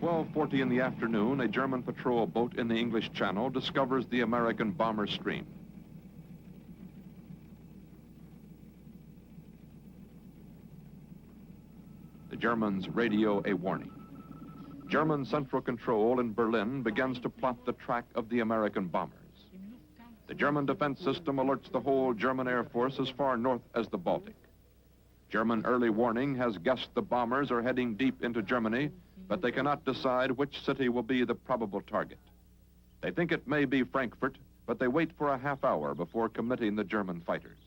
12:40 in the afternoon, a German patrol boat in the English Channel discovers the American bomber stream. The Germans radio a warning. German Central Control in Berlin begins to plot the track of the American bombers. The German defense system alerts the whole German Air Force as far north as the Baltic. German early warning has guessed the bombers are heading deep into Germany, but they cannot decide which city will be the probable target. They think it may be Frankfurt, but they wait for a half hour before committing the German fighters.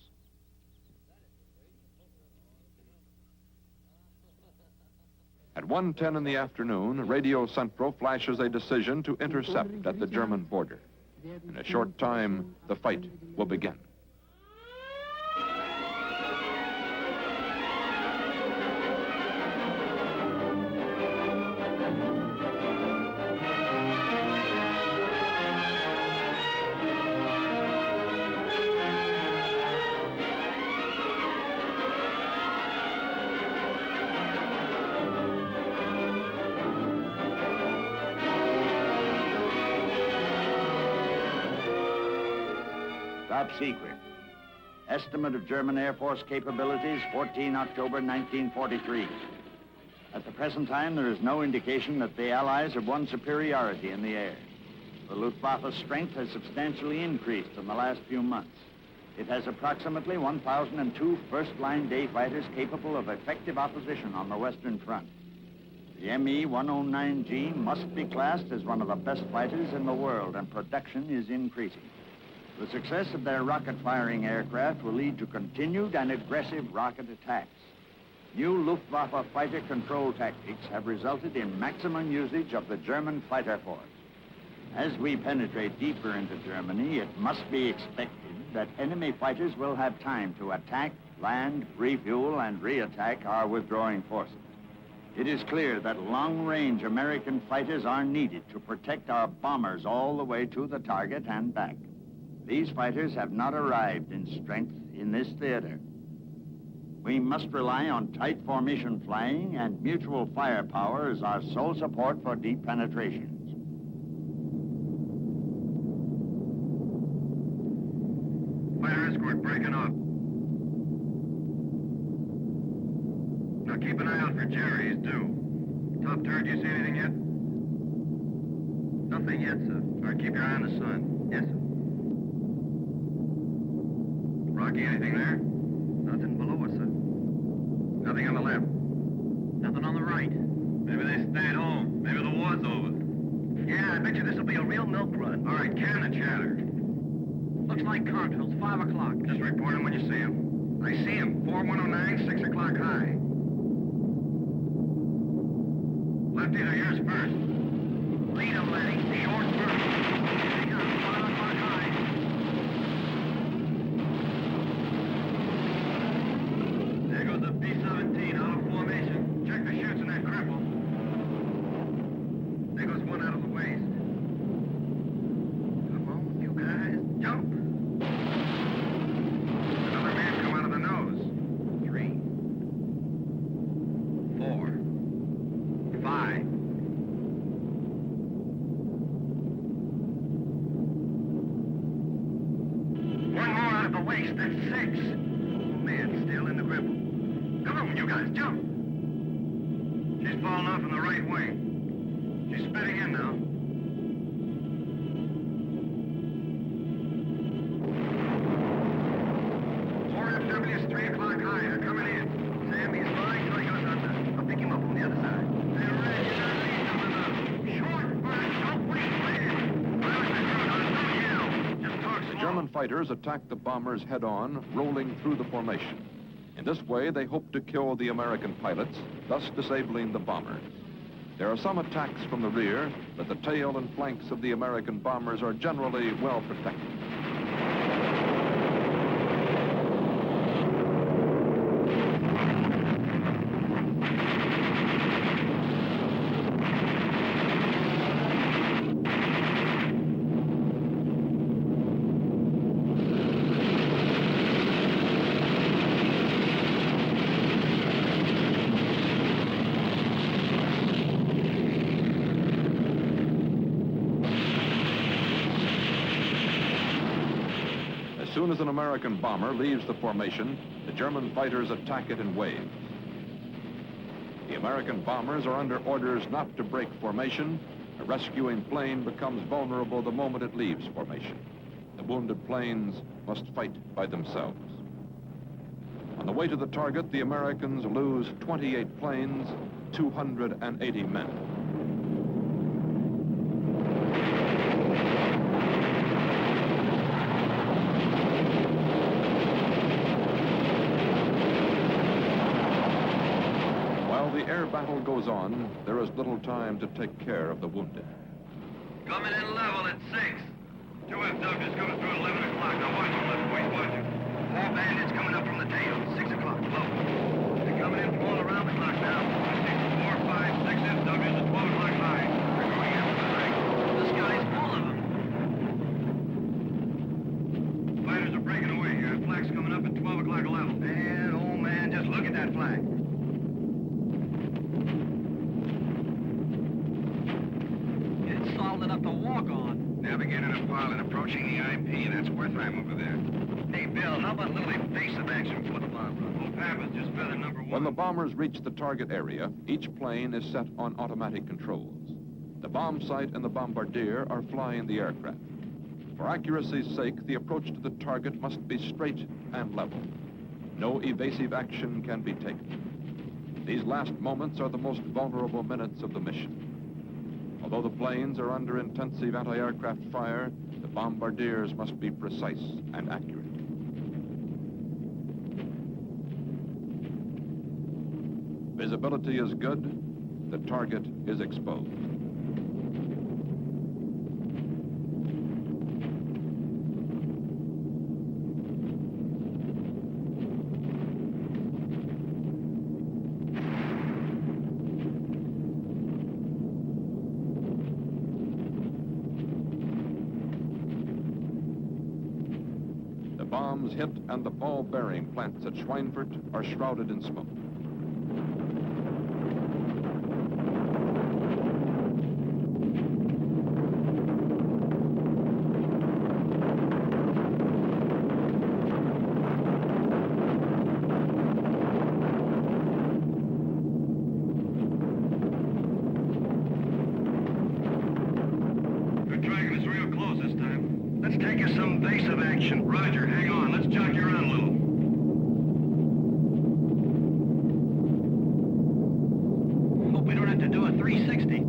At 1:10 in the afternoon, Radio Central flashes a decision to intercept at the German border. In a short time, the fight will begin. Top secret. Estimate of German Air Force capabilities, 14 October 1943. At the present time, there is no indication that the Allies have won superiority in the air. The Luftwaffe's strength has substantially increased in the last few months. It has approximately 1,002 first-line day fighters capable of effective opposition on the Western Front. The Me-109G must be classed as one of the best fighters in the world, and production is increasing. The success of their rocket-firing aircraft will lead to continued and aggressive rocket attacks. New Luftwaffe fighter control tactics have resulted in maximum usage of the German fighter force. As we penetrate deeper into Germany, it must be expected that enemy fighters will have time to attack, land, refuel, and re-attack our withdrawing forces. It is clear that long-range American fighters are needed to protect our bombers all the way to the target and back. These fighters have not arrived in strength in this theater. We must rely on tight formation flying and mutual firepower as our sole support for deep penetrations. Fighter escort breaking up. Now keep an eye out for Jerry, he's due. Top turret, you see anything yet? Nothing yet, sir. All right, keep your eye on the sun. Yes, sir. Rocky, anything there? Nothing below us, sir. Nothing on the left? Nothing on the right. Maybe they stayed home. Maybe the war's over. Yeah, I bet you this will be a real milk run. All right, can the chatter. Looks like Contrails, 5 o'clock. Just report him when you see him. I see him. 4109, 6 o'clock high. Lefty, they're yours first. Lead him, Lenny. Short first. Hang on, 5 o'clock high. There goes the B-17 out of formation. Check the chutes in that cripple. There goes one out of the waist. Come on, you guys, jump. Another man come out of the nose. 3, 4, 5. One more out of the waist, that's 6. Man still in the cripple. Come on, you guys, jump. She's falling off in the right wing. She's spitting in now. FW's 3 o'clock high. They're coming in. Sam, he's flying till he goes under. I'll pick him up on the other side. They're ready to lead them in the short burst. Don't wait, man. Just talk slow. The German fighters attack the bombers head-on, rolling through the formation. In this way, they hope to kill the American pilots, thus disabling the bomber. There are some attacks from the rear, but the tail and flanks of the American bombers are generally well protected. soon as an American bomber leaves the formation, the German fighters attack it in waves. The American bombers are under orders not to break formation. A rescuing plane becomes vulnerable the moment it leaves formation. The wounded planes must fight by themselves. On the way to the target, the Americans lose 28 planes, 280 men. While the air battle goes on, there is little time to take care of the wounded. Coming in level at 6. 2 FWs coming through at 11 o'clock. Now watch them left, boys, watch them. 4 bandits coming up from the tail, 6 o'clock, low. They're coming in from all around the clock now. I see 4, 5, 6 FWs at 12 o'clock high. They're going after the ring. The sky's full of them. Fighters are breaking away here. Flak's coming up at 12 o'clock level. Man, oh man, just look at that flag. It's solid enough to walk on. Navigating a pilot approaching the IP. That's Wertheim over there. Hey, Bill, how about a little evasive action for the bomb run? Oh, Papa's just feather number 1. When the bombers reach the target area, each plane is set on automatic controls. The bomb sight and the bombardier are flying the aircraft. For accuracy's sake, the approach to the target must be straight and level. No evasive action can be taken. These last moments are the most vulnerable minutes of the mission. Although the planes are under intensive anti-aircraft fire, the bombardiers must be precise and accurate. Visibility is good, the target is exposed. The bombs hit and the ball-bearing plants at Schweinfurt are shrouded in smoke. Roger, hang on. Let's jockey around a little. Hope we don't have to do a 360.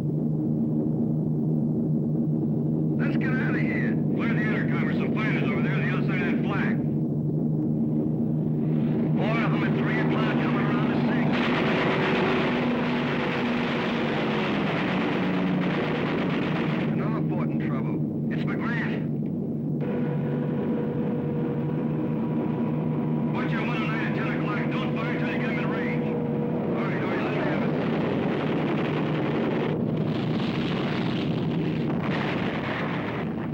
Let's get out of here. Clear the intercom. There's some fighters over there on the other side of that flag. 4 of them at 3 o'clock coming around to 6. Another port in trouble. It's McGrath. Watch your 109 at 10 o'clock. Don't fire until you get him in range. All right, let me have it.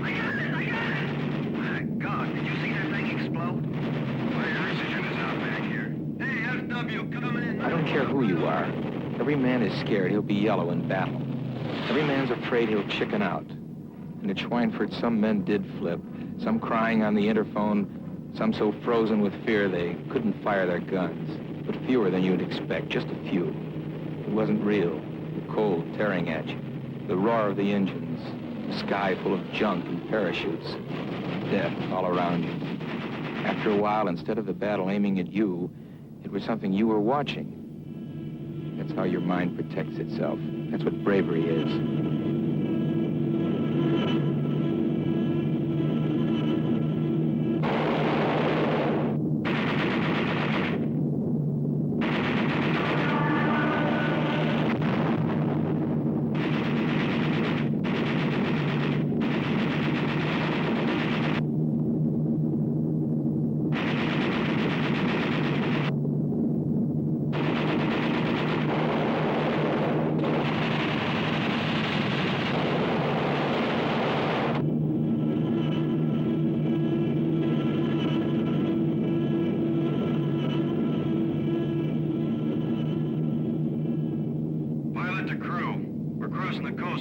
I got it! My God, did you see that thing explode? My oxygen is out back here. Hey, FW, coming in. I don't care who you are. Every man is scared he'll be yellow in battle. Every man's afraid he'll chicken out. And at Schweinfurt, some men did flip, some crying on the interphone, some so frozen with fear they couldn't fire their guns. But fewer than you'd expect, just a few. It wasn't real. The cold tearing at you. The roar of the engines. The sky full of junk and parachutes. Death all around you. After a while, instead of the battle aiming at you, it was something you were watching. That's how your mind protects itself. That's what bravery is.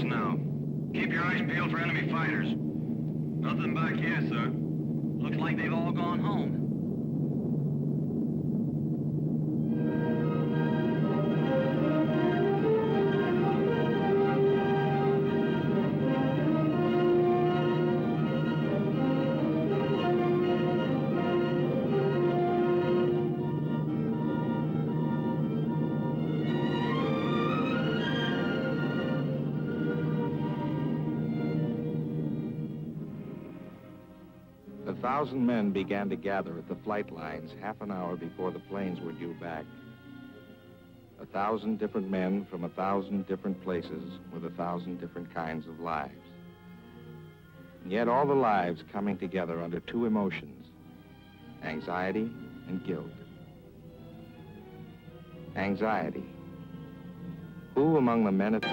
Now. Keep your eyes peeled for enemy fighters. Nothing back here, sir. Looks like they've all gone home. A 1,000 men began to gather at the flight lines half an hour before the planes were due back. 1,000 different men from 1,000 different places with 1,000 different kinds of lives. And yet all the lives coming together under two emotions, anxiety and guilt. Anxiety. Who among the men at...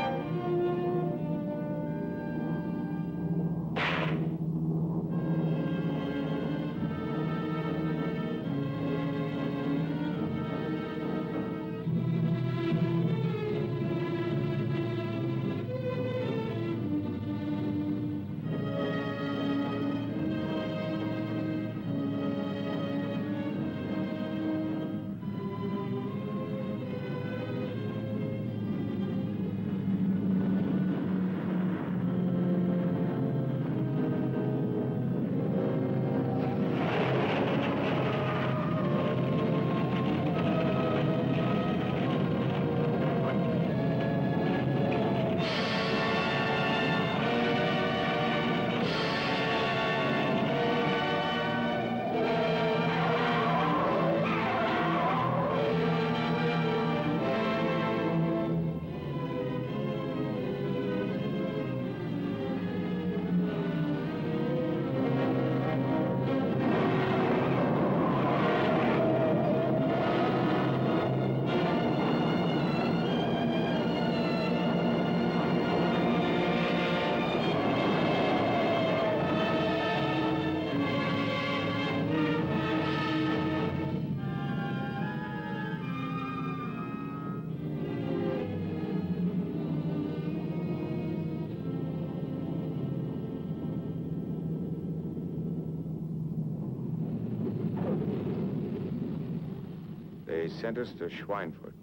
They sent us to Schweinfurt.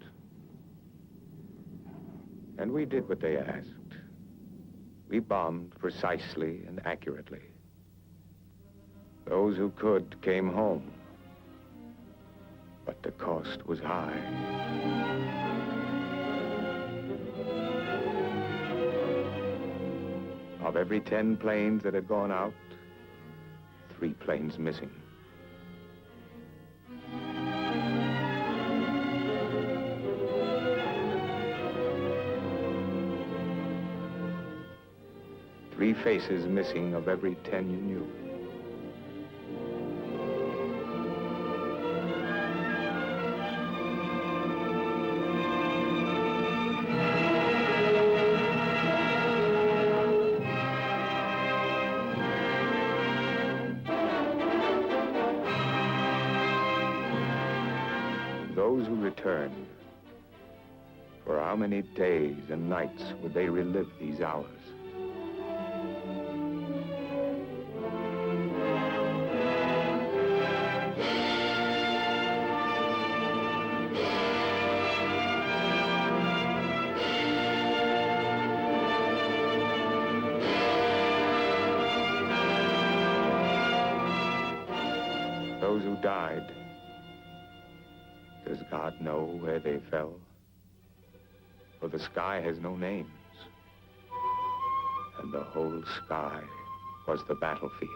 And we did what they asked. We bombed precisely and accurately. Those who could came home. But the cost was high. Of every 10 planes that had gone out, 3 planes missing. Three faces missing of every 10 you knew. Those who returned, for how many days and nights would they relive these hours? Those who died, does God know where they fell? For the sky has no names, and the whole sky was the battlefield.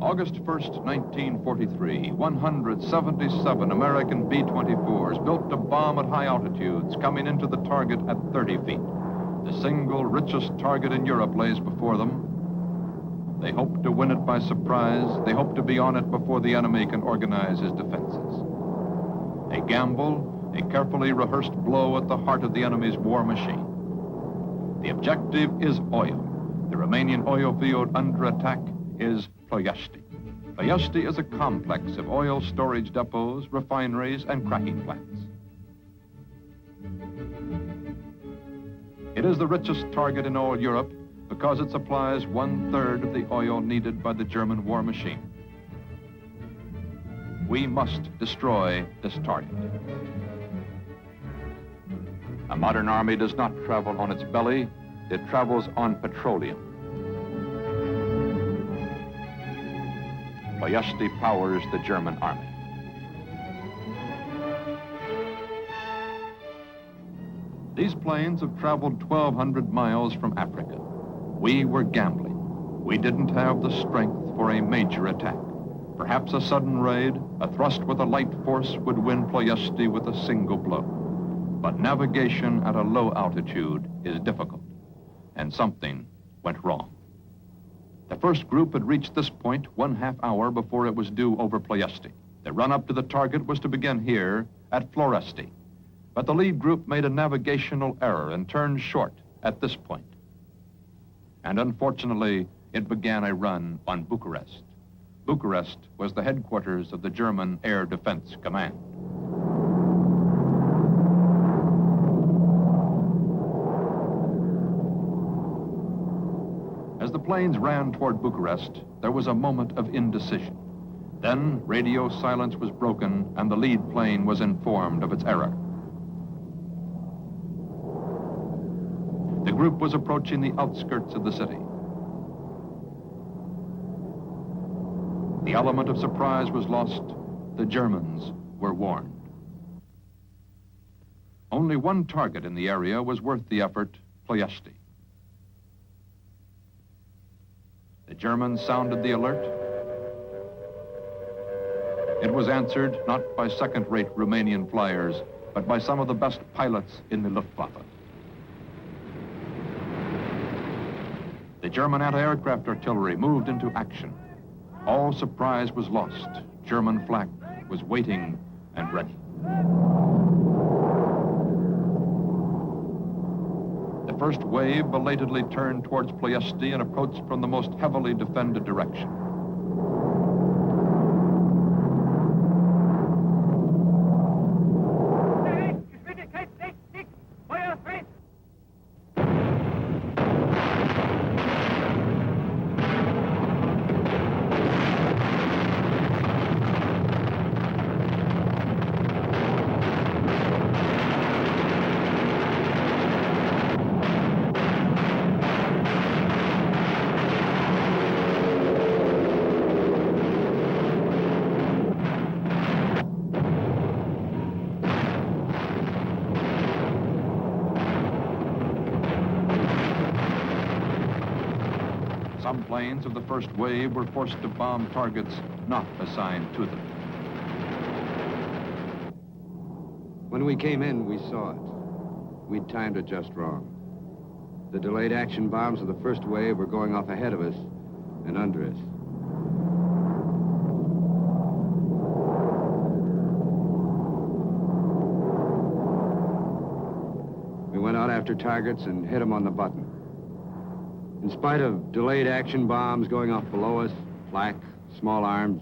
August 1st, 1943, 177 American B-24s built to bomb at high altitudes, coming into the target at 30 feet. The single richest target in Europe lays before them. They hope to win it by surprise. They hope to be on it before the enemy can organize his defenses. A gamble, a carefully rehearsed blow at the heart of the enemy's war machine. The objective is oil. The Romanian oil field under attack is Ploiești. Ploiești is a complex of oil storage depots, refineries, and cracking plants. It is the richest target in all Europe because it supplies 1/3 of the oil needed by the German war machine. We must destroy this target. A modern army does not travel on its belly, it travels on petroleum. Ploiești powers the German army. These planes have traveled 1,200 miles from Africa. We were gambling. We didn't have the strength for a major attack. Perhaps a sudden raid, a thrust with a light force would win Ploiești with a single blow. But navigation at a low altitude is difficult, and something went wrong. The first group had reached this point 1/2 hour before it was due over Ploiești. The run-up to the target was to begin here at Florești. But the lead group made a navigational error and turned short at this point. And unfortunately, it began a run on Bucharest. Bucharest was the headquarters of the German Air Defense Command. As the planes ran toward Bucharest, there was a moment of indecision. Then radio silence was broken and the lead plane was informed of its error. The group was approaching the outskirts of the city. The element of surprise was lost. The Germans were warned. Only one target in the area was worth the effort, Ploiești. The Germans sounded the alert. It was answered not by second-rate Romanian flyers, but by some of the best pilots in the Luftwaffe. The German anti-aircraft artillery moved into action. All surprise was lost. German flak was waiting and ready. The first wave belatedly turned towards Ploiești and approached from the most heavily defended direction. Some planes of the first wave were forced to bomb targets not assigned to them. When we came in, we saw it. We'd timed it just wrong. The delayed action bombs of the first wave were going off ahead of us and under us. We went out after targets and hit them on the button. In spite of delayed action bombs going off below us, flak, small arms,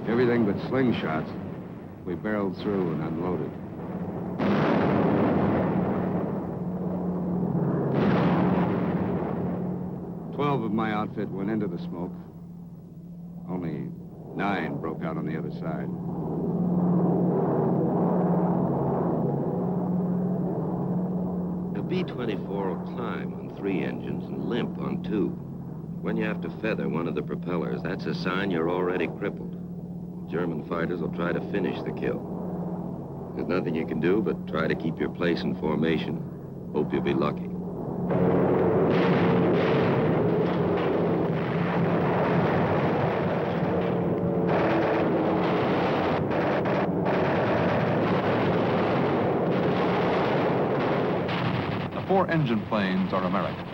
everything but slingshots, we barreled through and unloaded. Twelve of my outfit went into the smoke. Only 9 broke out on the other side. A B-24 will climb on 3 engines and limp on 2. When you have to feather one of the propellers, that's a sign you're already crippled. German fighters will try to finish the kill. There's nothing you can do but try to keep your place in formation. Hope you'll be lucky. 4-engine planes are American.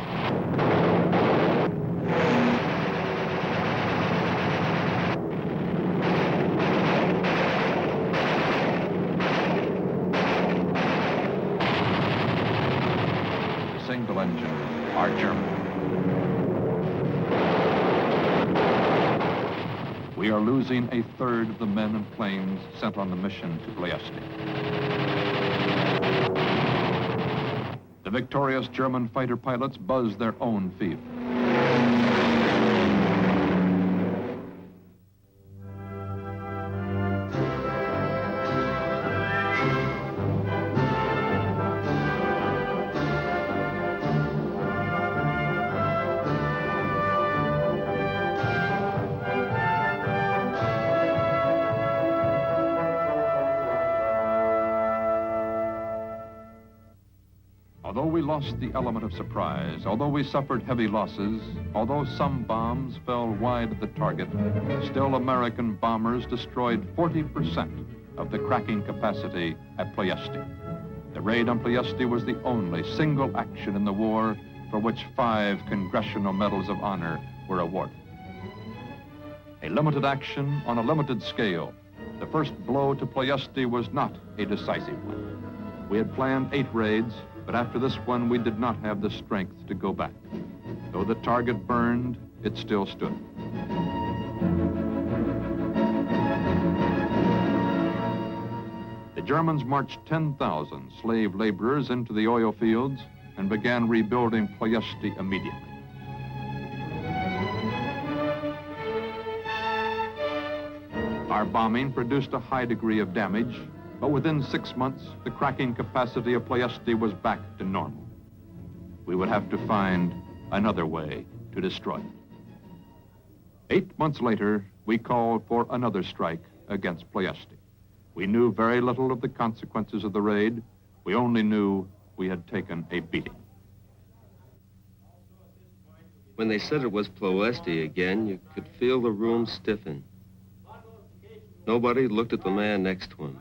The single engine are German. We are losing a third of the men and planes sent on the mission to Ploiesti. The victorious German fighter pilots buzz their own fever. Although we lost the element of surprise, although we suffered heavy losses, although some bombs fell wide of the target, still American bombers destroyed 40% of the cracking capacity at Ploiesti. The raid on Ploiesti was the only single action in the war for which 5 Congressional Medals of Honor were awarded. A limited action on a limited scale, the first blow to Ploiesti was not a decisive one. We had planned 8 raids, but after this one, we did not have the strength to go back. Though the target burned, it still stood. The Germans marched 10,000 slave laborers into the oil fields and began rebuilding Ploiesti immediately. Our bombing produced a high degree of damage, but within 6 months, the cracking capacity of Ploiesti was back to normal. We would have to find another way to destroy it. 8 months later, we called for another strike against Ploiesti. We knew very little of the consequences of the raid. We only knew we had taken a beating. When they said it was Ploiesti again, you could feel the room stiffen. Nobody looked at the man next to him.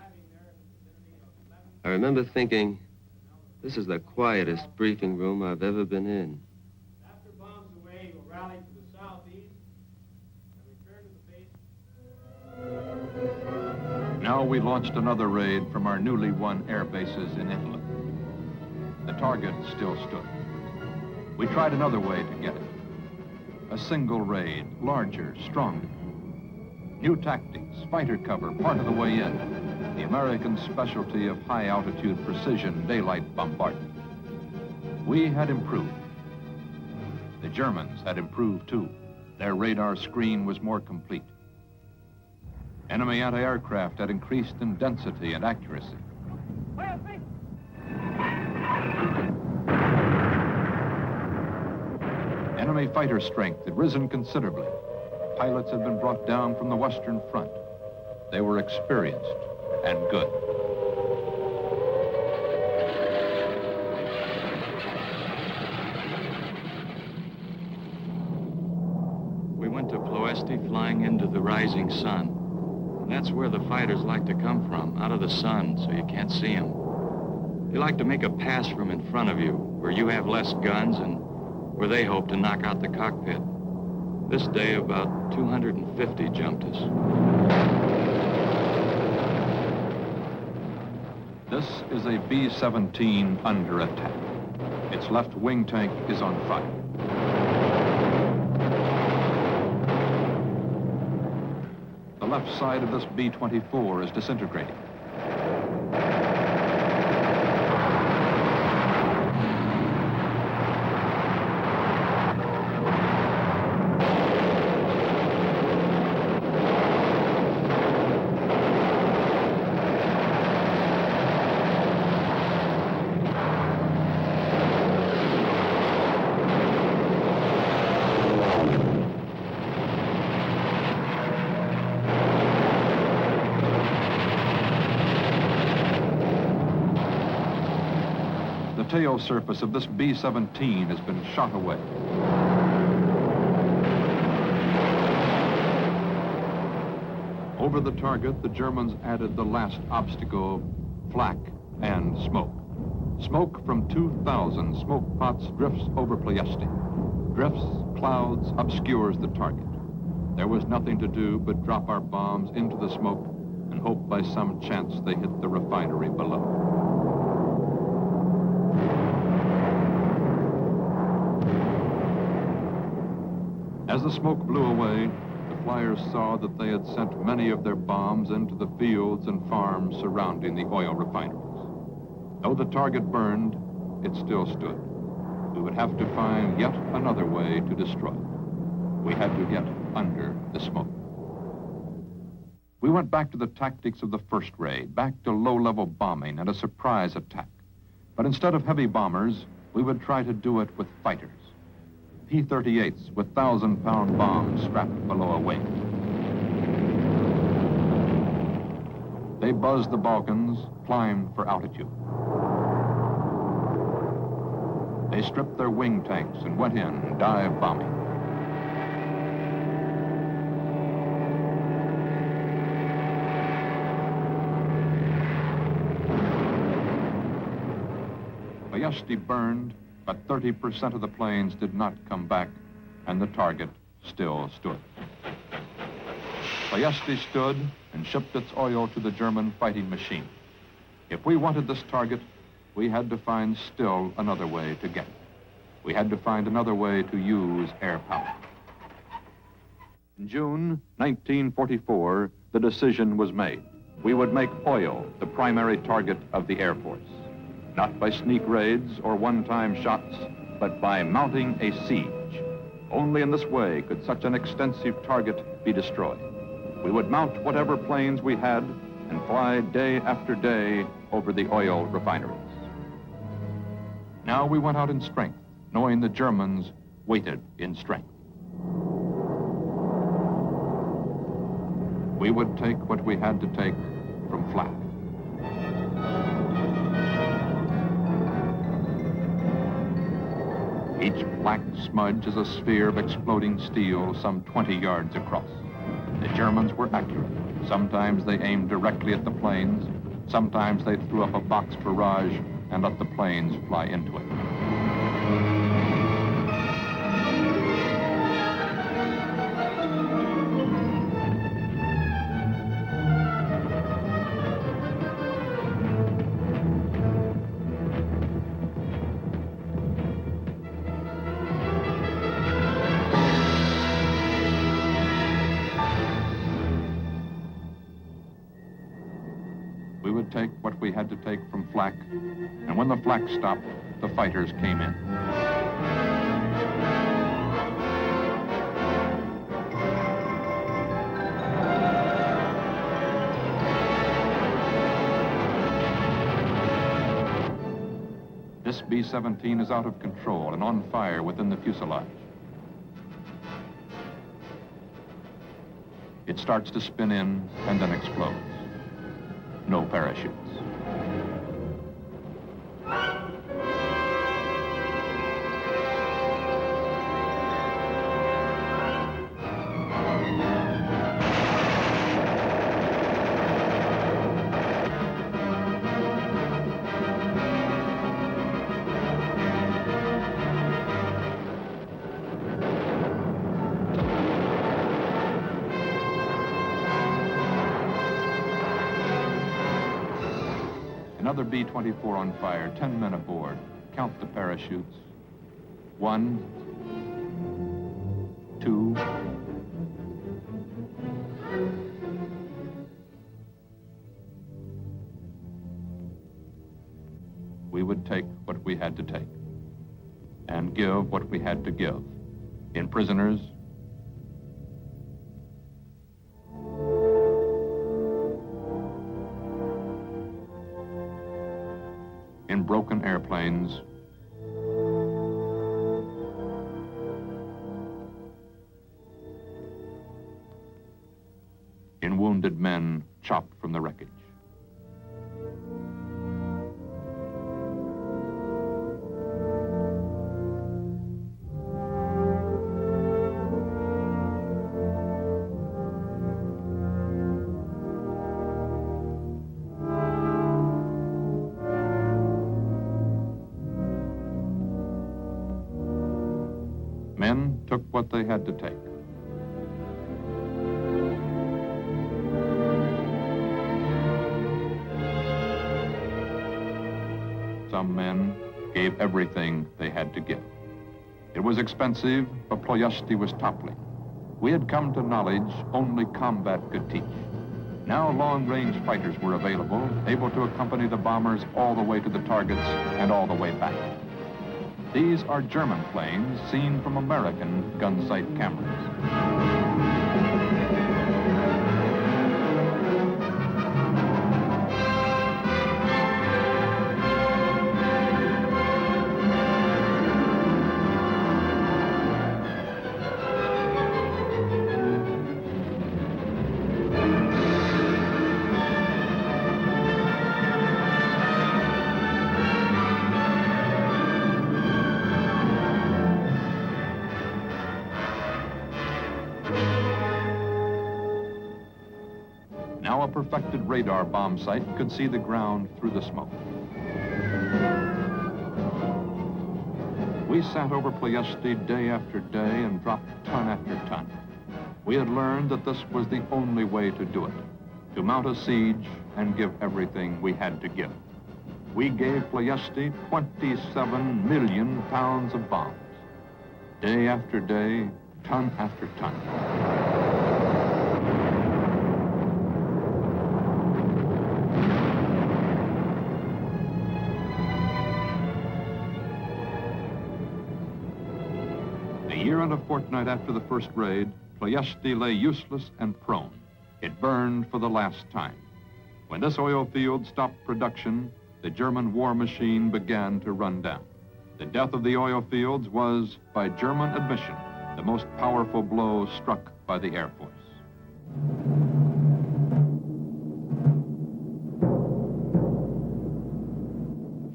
I remember thinking, this is the quietest briefing room I've ever been in. After bombs away, we'll rally to the southeast and return to the base. Now we launched another raid from our newly won air bases in Italy. The target still stood. We tried another way to get it. A single raid, larger, stronger. New tactics, fighter cover, part of the way in. The American specialty of high-altitude precision daylight bombardment. We had improved. The Germans had improved, too. Their radar screen was more complete. Enemy anti-aircraft had increased in density and accuracy. Enemy fighter strength had risen considerably. Pilots had been brought down from the Western Front. They were experienced and good. We went to Ploiesti flying into the rising sun. And that's where the fighters like to come from, out of the sun, so you can't see them. They like to make a pass from in front of you, where you have less guns and where they hope to knock out the cockpit. This day, about 250 jumped us. This is a B-17 under attack. Its left wing tank is on fire. The left side of this B-24 is disintegrating. The tail surface of this B-17 has been shot away. Over the target, the Germans added the last obstacle, flak and smoke. Smoke from 2,000 smoke pots drifts over Ploiesti. Drifts, clouds, obscures the target. There was nothing to do but drop our bombs into the smoke and hope by some chance they hit the refinery below. As the smoke blew away, the flyers saw that they had sent many of their bombs into the fields and farms surrounding the oil refineries. Though the target burned, it still stood. We would have to find yet another way to destroy it. We had to get under the smoke. We went back to the tactics of the first raid, back to low-level bombing and a surprise attack. But instead of heavy bombers, we would try to do it with fighters. P-38s with 1,000-pound bombs strapped below a wing. They buzzed the Balkans, climbed for altitude. They stripped their wing tanks and went in, dive bombing. Ploiesti burned, but 30% of the planes did not come back, and the target still stood. Ploiesti stood and shipped its oil to the German fighting machine. If we wanted this target, we had to find still another way to get it. We had to find another way to use air power. In June 1944, the decision was made. We would make oil the primary target of the Air Force. Not by sneak raids or one-time shots, but by mounting a siege. Only in this way could such an extensive target be destroyed. We would mount whatever planes we had and fly day after day over the oil refineries. Now we went out in strength, knowing the Germans waited in strength. We would take what we had to take from flak. Each black smudge is a sphere of exploding steel some 20 yards across. The Germans were accurate. Sometimes they aimed directly at the planes. Sometimes they threw up a box barrage and let the planes fly into it. We would take what we had to take from flak, and when the flak stopped, the fighters came in. This B-17 is out of control and on fire within the fuselage. It starts to spin in and then explodes. No parachutes. Another B-24 on fire, 10 men aboard. Count the parachutes. 1, 2, we would take what we had to take and give what we had to give in prisoners, in broken airplanes, in wounded men chopped from the wreckage. what they had to take. Some men gave everything they had to give. It was expensive, but Ploiesti was toppling. We had come to knowledge only combat could teach. Now long-range fighters were available, able to accompany the bombers all the way to the targets and all the way back. These are German planes seen from American gun sight cameras. Now a perfected radar bomb sight could see the ground through the smoke. We sat over Ploiesti day after day and dropped ton after ton. We had learned that this was the only way to do it, to mount a siege and give everything we had to give. We gave Ploiesti 27 million pounds of bombs. Day after day, ton after ton. A year and a fortnight after the first raid, Ploiesti lay useless and prone. It burned for the last time. When this oil field stopped production, the German war machine began to run down. The death of the oil fields was, by German admission, the most powerful blow struck by the Air Force.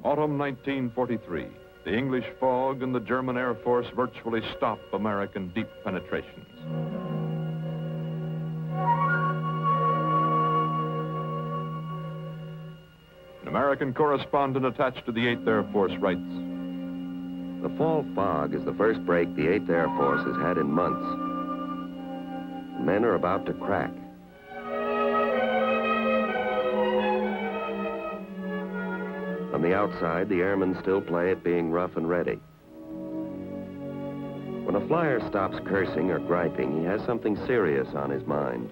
Autumn 1943. The English fog and the German Air Force virtually stop American deep penetrations. An American correspondent attached to the 8th Air Force writes, "The fall fog is the first break the 8th Air Force has had in months. Men are about to crack. On the outside, the airmen still play at being rough and ready. When a flyer stops cursing or griping, he has something serious on his mind.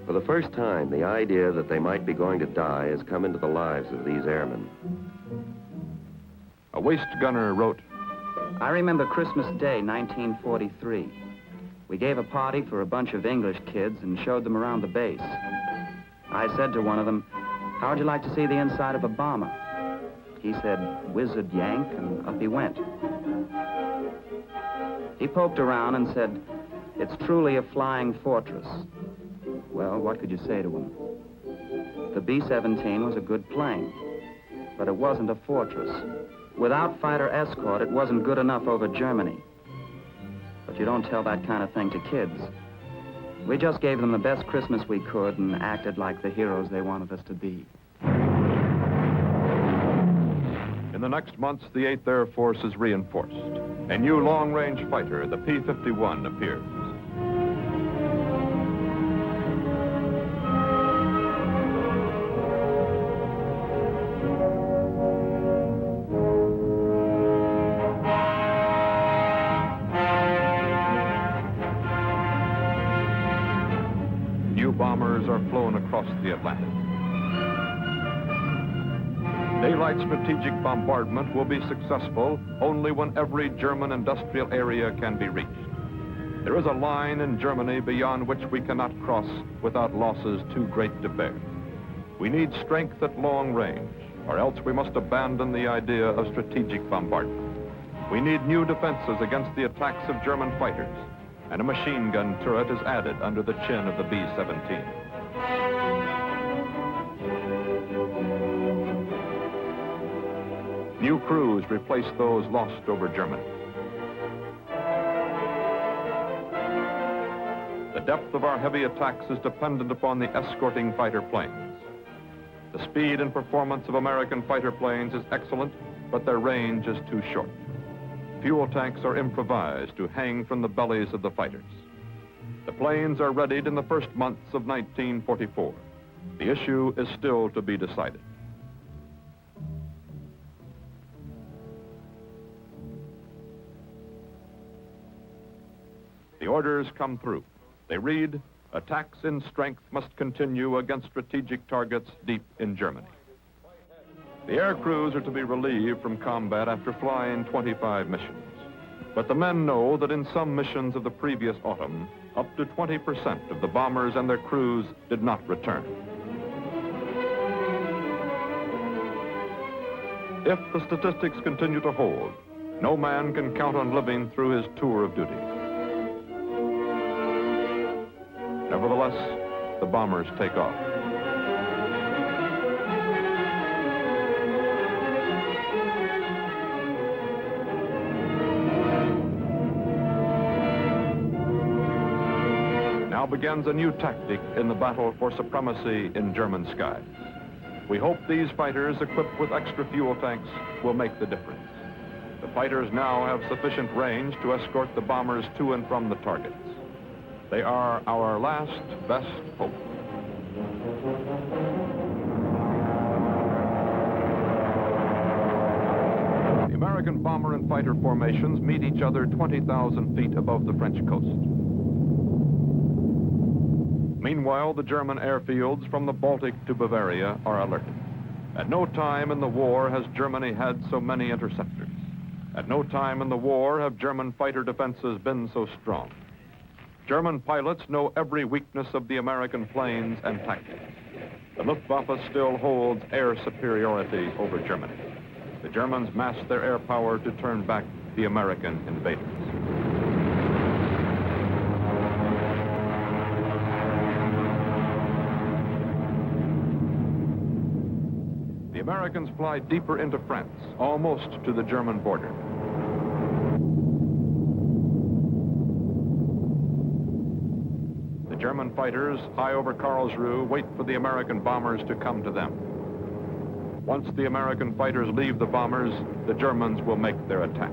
For the first time, the idea that they might be going to die has come into the lives of these airmen." A waist gunner wrote, "I remember Christmas Day, 1943. We gave a party for a bunch of English kids and showed them around the base. I said to one of them, 'How would you like to see the inside of a bomber?' He said, 'Wizard yank,' and up he went. He poked around and said, 'It's truly a flying fortress.' Well, what could you say to him? The B-17 was a good plane, but it wasn't a fortress. Without fighter escort, it wasn't good enough over Germany. But you don't tell that kind of thing to kids. We just gave them the best Christmas we could and acted like the heroes they wanted us to be." In the next months, the 8th Air Force is reinforced. A new long-range fighter, the P-51, appears. New bombers are flown across the Atlantic. Daylight strategic bombardment will be successful only when every German industrial area can be reached. There is a line in Germany beyond which we cannot cross without losses too great to bear. We need strength at long range, or else we must abandon the idea of strategic bombardment. We need new defenses against the attacks of German fighters, and a machine gun turret is added under the chin of the B-17. New crews replace those lost over Germany. The depth of our heavy attacks is dependent upon the escorting fighter planes. The speed and performance of American fighter planes is excellent, but their range is too short. fuel tanks are improvised to hang from the bellies of the fighters. The planes are readied in the first months of 1944. The issue is still to be decided. The orders come through. They read, attacks in strength must continue against strategic targets deep in Germany. The air crews are to be relieved from combat after flying 25 missions. But the men know that in some missions of the previous autumn, up to 20% of the bombers and their crews did not return. If the statistics continue to hold, no man can count on living through his tour of duty. Nevertheless, the bombers take off. Now begins a new tactic in the battle for supremacy in German skies. We hope these fighters, equipped with extra fuel tanks, will make the difference. The fighters now have sufficient range to escort the bombers to and from the targets. They are our last best hope. The American bomber and fighter formations meet each other 20,000 feet above the French coast. Meanwhile, the German airfields from the Baltic to Bavaria are alerted. At no time in the war has Germany had so many interceptors. At no time in the war have German fighter defenses been so strong. German pilots know every weakness of the American planes and tactics. The Luftwaffe still holds air superiority over Germany. The Germans mass their air power to turn back the American invaders. The Americans fly deeper into France, almost to the German border. The German fighters, high over Karlsruhe, wait for the American bombers to come to them. Once the American fighters leave the bombers, the Germans will make their attack.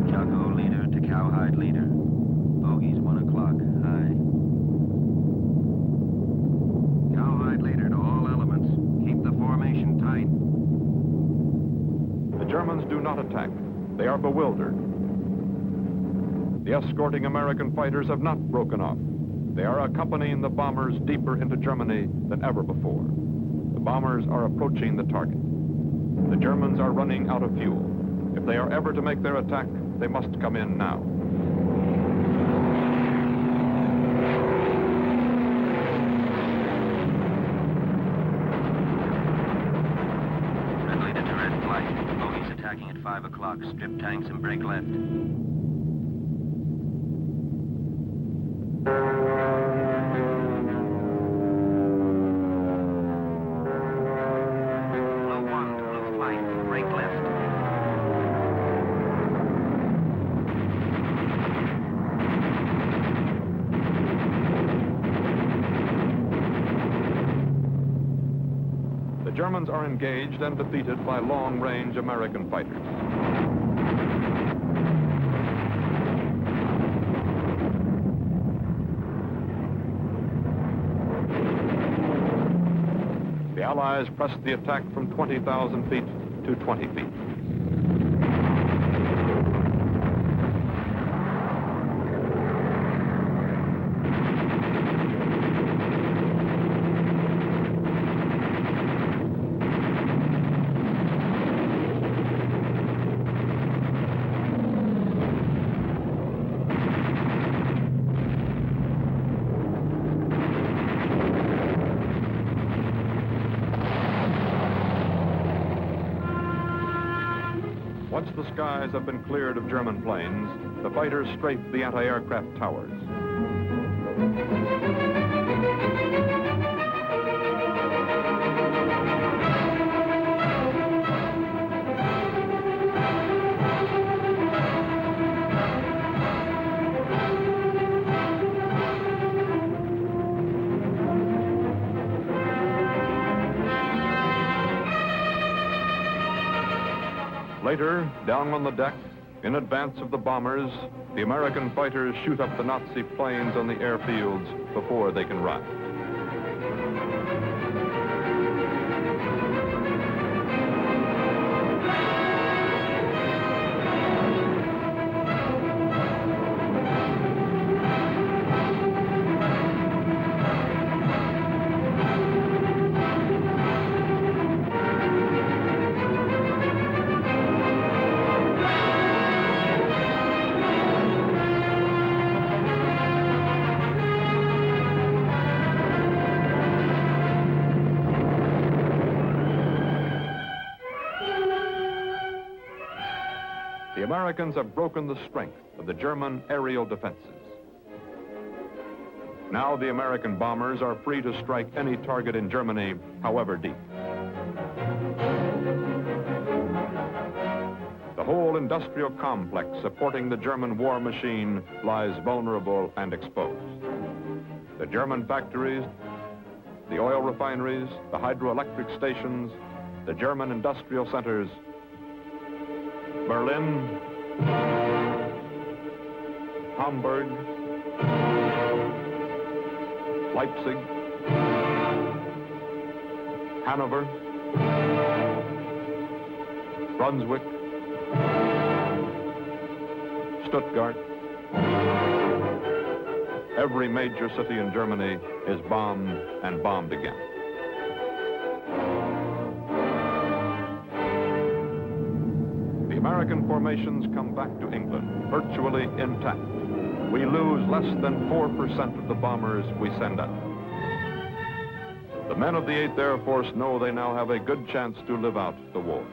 Chaco leader to Cowhide leader. Bogies 1 o'clock. High. Cowhide leader to all elements. Keep the formation tight. The Germans do not attack. They are bewildered. The escorting American fighters have not broken off. They are accompanying the bombers deeper into Germany than ever before. The bombers are approaching the target. The Germans are running out of fuel. If they are ever to make their attack, they must come in now. Friendly to turret flight. Bogies attacking at 5 o'clock. Strip tanks and break left. The Germans are engaged and defeated by long-range American fighters. The Allies pressed the attack from 20,000 feet to 20 feet. Once the skies have been cleared of German planes, the fighters strafe the anti-aircraft towers. Later, down on the deck, in advance of the bombers, the American fighters shoot up the Nazi planes on the airfields before they can rise. The Americans have broken the strength of the German aerial defenses. Now the American bombers are free to strike any target in Germany, however deep. The whole industrial complex supporting the German war machine lies vulnerable and exposed. The German factories, the oil refineries, the hydroelectric stations, the German industrial centers, Berlin, Hamburg, Leipzig, Hanover, Brunswick, Stuttgart. Every major city in Germany is bombed and bombed again. The American formations come back to England virtually intact. We lose less than 4% of the bombers we send out. The men of the 8th Air Force know they now have a good chance to live out the war.